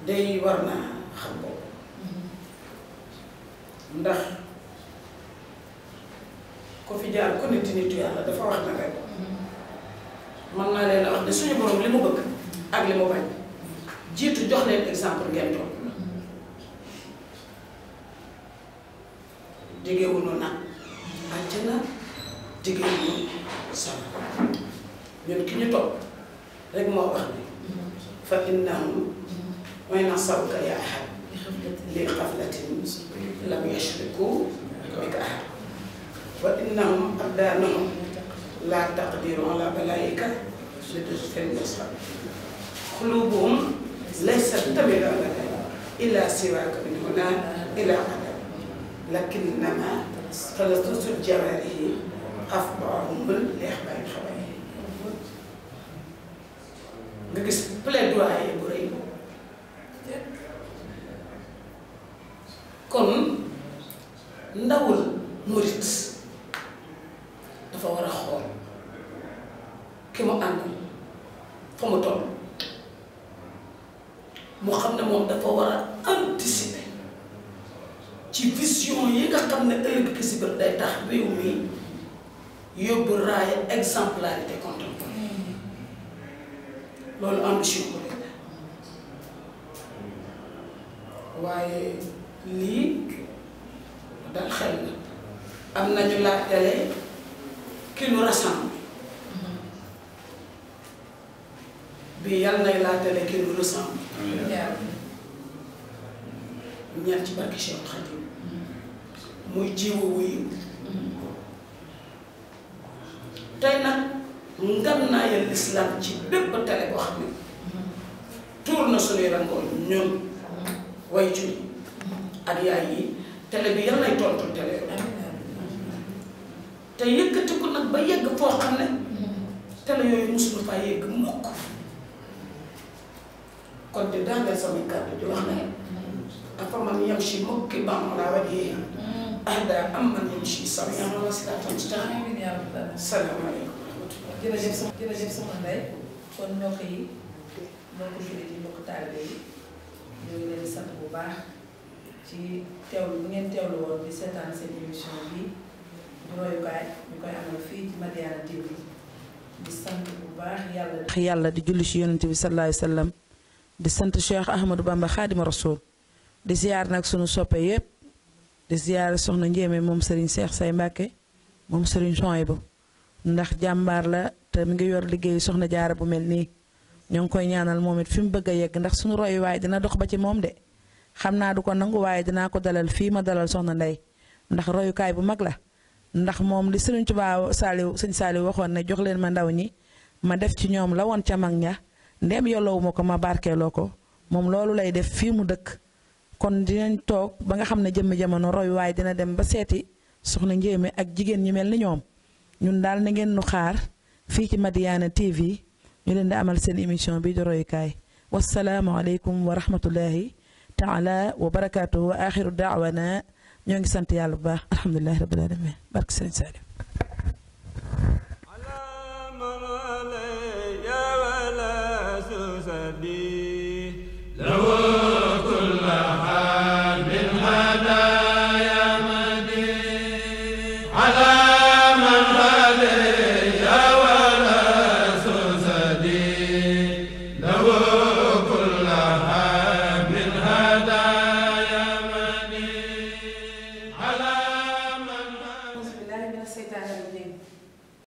day war naa xam bopp ndax ko fi jaar ku nit nitu yàlla dafa wax na rek mën naa leen a wax ne suñu borom li mu bëgg ak li mu bañ jiitu jox leen exemple ngeen toog digewuñu nag àjjana digewuñu sama ñun ki ñu topp rek moo wax ne fa innahum way na sawka ya ahad li xaflatin lam yashriku bika ahad wa innahum abdanahum la taqdiru ala balaika li tusfil musab qulubuhum laysat tamila laka illa siwaka min huna ila qadam lakinnama talasusul jawarihi afbahumul li axbaari xabaar nga gis plaidoyer bu rëy kon ndawul murit dafa war a xool ki mu ànd fa mu toll mu xam ne moom dafa war a anticiper ci vision yi nga xam ne ëllëg ki si biir day tax réew mi yóbbu raaya exemplarité contemporaine loolu ambition ko rek waaye lii dal xel na am nañu la télé qui nous rassemble bi yal nay la télé qui nous ressemble ñaan ci barke Cheikh Khadim muy jiwu wuyu tey nag ngam naa yal l'islam ci bépp télé boo xam ne tuur na suñuy rangoon ñun way jur ak yaay yi télé bi yal nay tontu télé te yëkkati ko nag ba yegg foo xam ne télé yooyu mosuñu faa yegg mukk kon di daaneel samay kàddu di wax ne dafa man yamshi mukibban ala wajhihi ahda amman yamshi sawiyan ala siraatin mustaqim. salaamaaleykum. jërëjëf sama ndey kon mbokk yi mbokk jullit yi mbokk taalibe yi ñoo ngi leen di sant bu baax ci teewlu bu ngeen teewlu woon di seetaan seen émission bi di royukaay ñu koy amal fii ci Madiyana TV di sant bu baax yàlla di julli ci yonent bi sallallahu alayhi wa sallam di sant Cheikh Ahmadou Bamba Xaadima Rasul di ziar nag sunu soppe yépp di ziar soxna Njéeme moom Serigne Cheikh Say Mbàkke moom Serigne Souhaïbou ndax jàmbaar la te mi ngi yor liggéeyu soxna jaara bu mel nii ñoo ngi koy ñaanal moom it fi mu bëgg a yegg ndax suñu roy waaye dina dox ba ci moom de xam naa du ko nangu waaye dinaa ko dalal fii ma dalal soxna Ndey ndax royukaay bu mag la ndax moom li Sëriñ Tuubaa sëñ Saaliw waxoon ne jox leen ma ndaw ñi ma def ci ñoom la woon ca mag ña ndem yollowu ma ko ma barkeeloo ko moom loolu lay def fii mu dëkk kon dinañ toog ba nga xam ne jëmmi jamono roy waaye dina dem ba seeti soxna Njéeme ak jigéen ñi mel ni ñoom ñun daal na ngeen nu xaar fii ci Madiyana TV ñu leen di amal seen émission bi di royukaay wasalaamu aleykum wa rahmatullahi taala wa barakaatuhu wa axiru daawana ñoo ngi sant yàlla bu baax alhamdulilahi rabbil alamin barke sëriñ Saaliw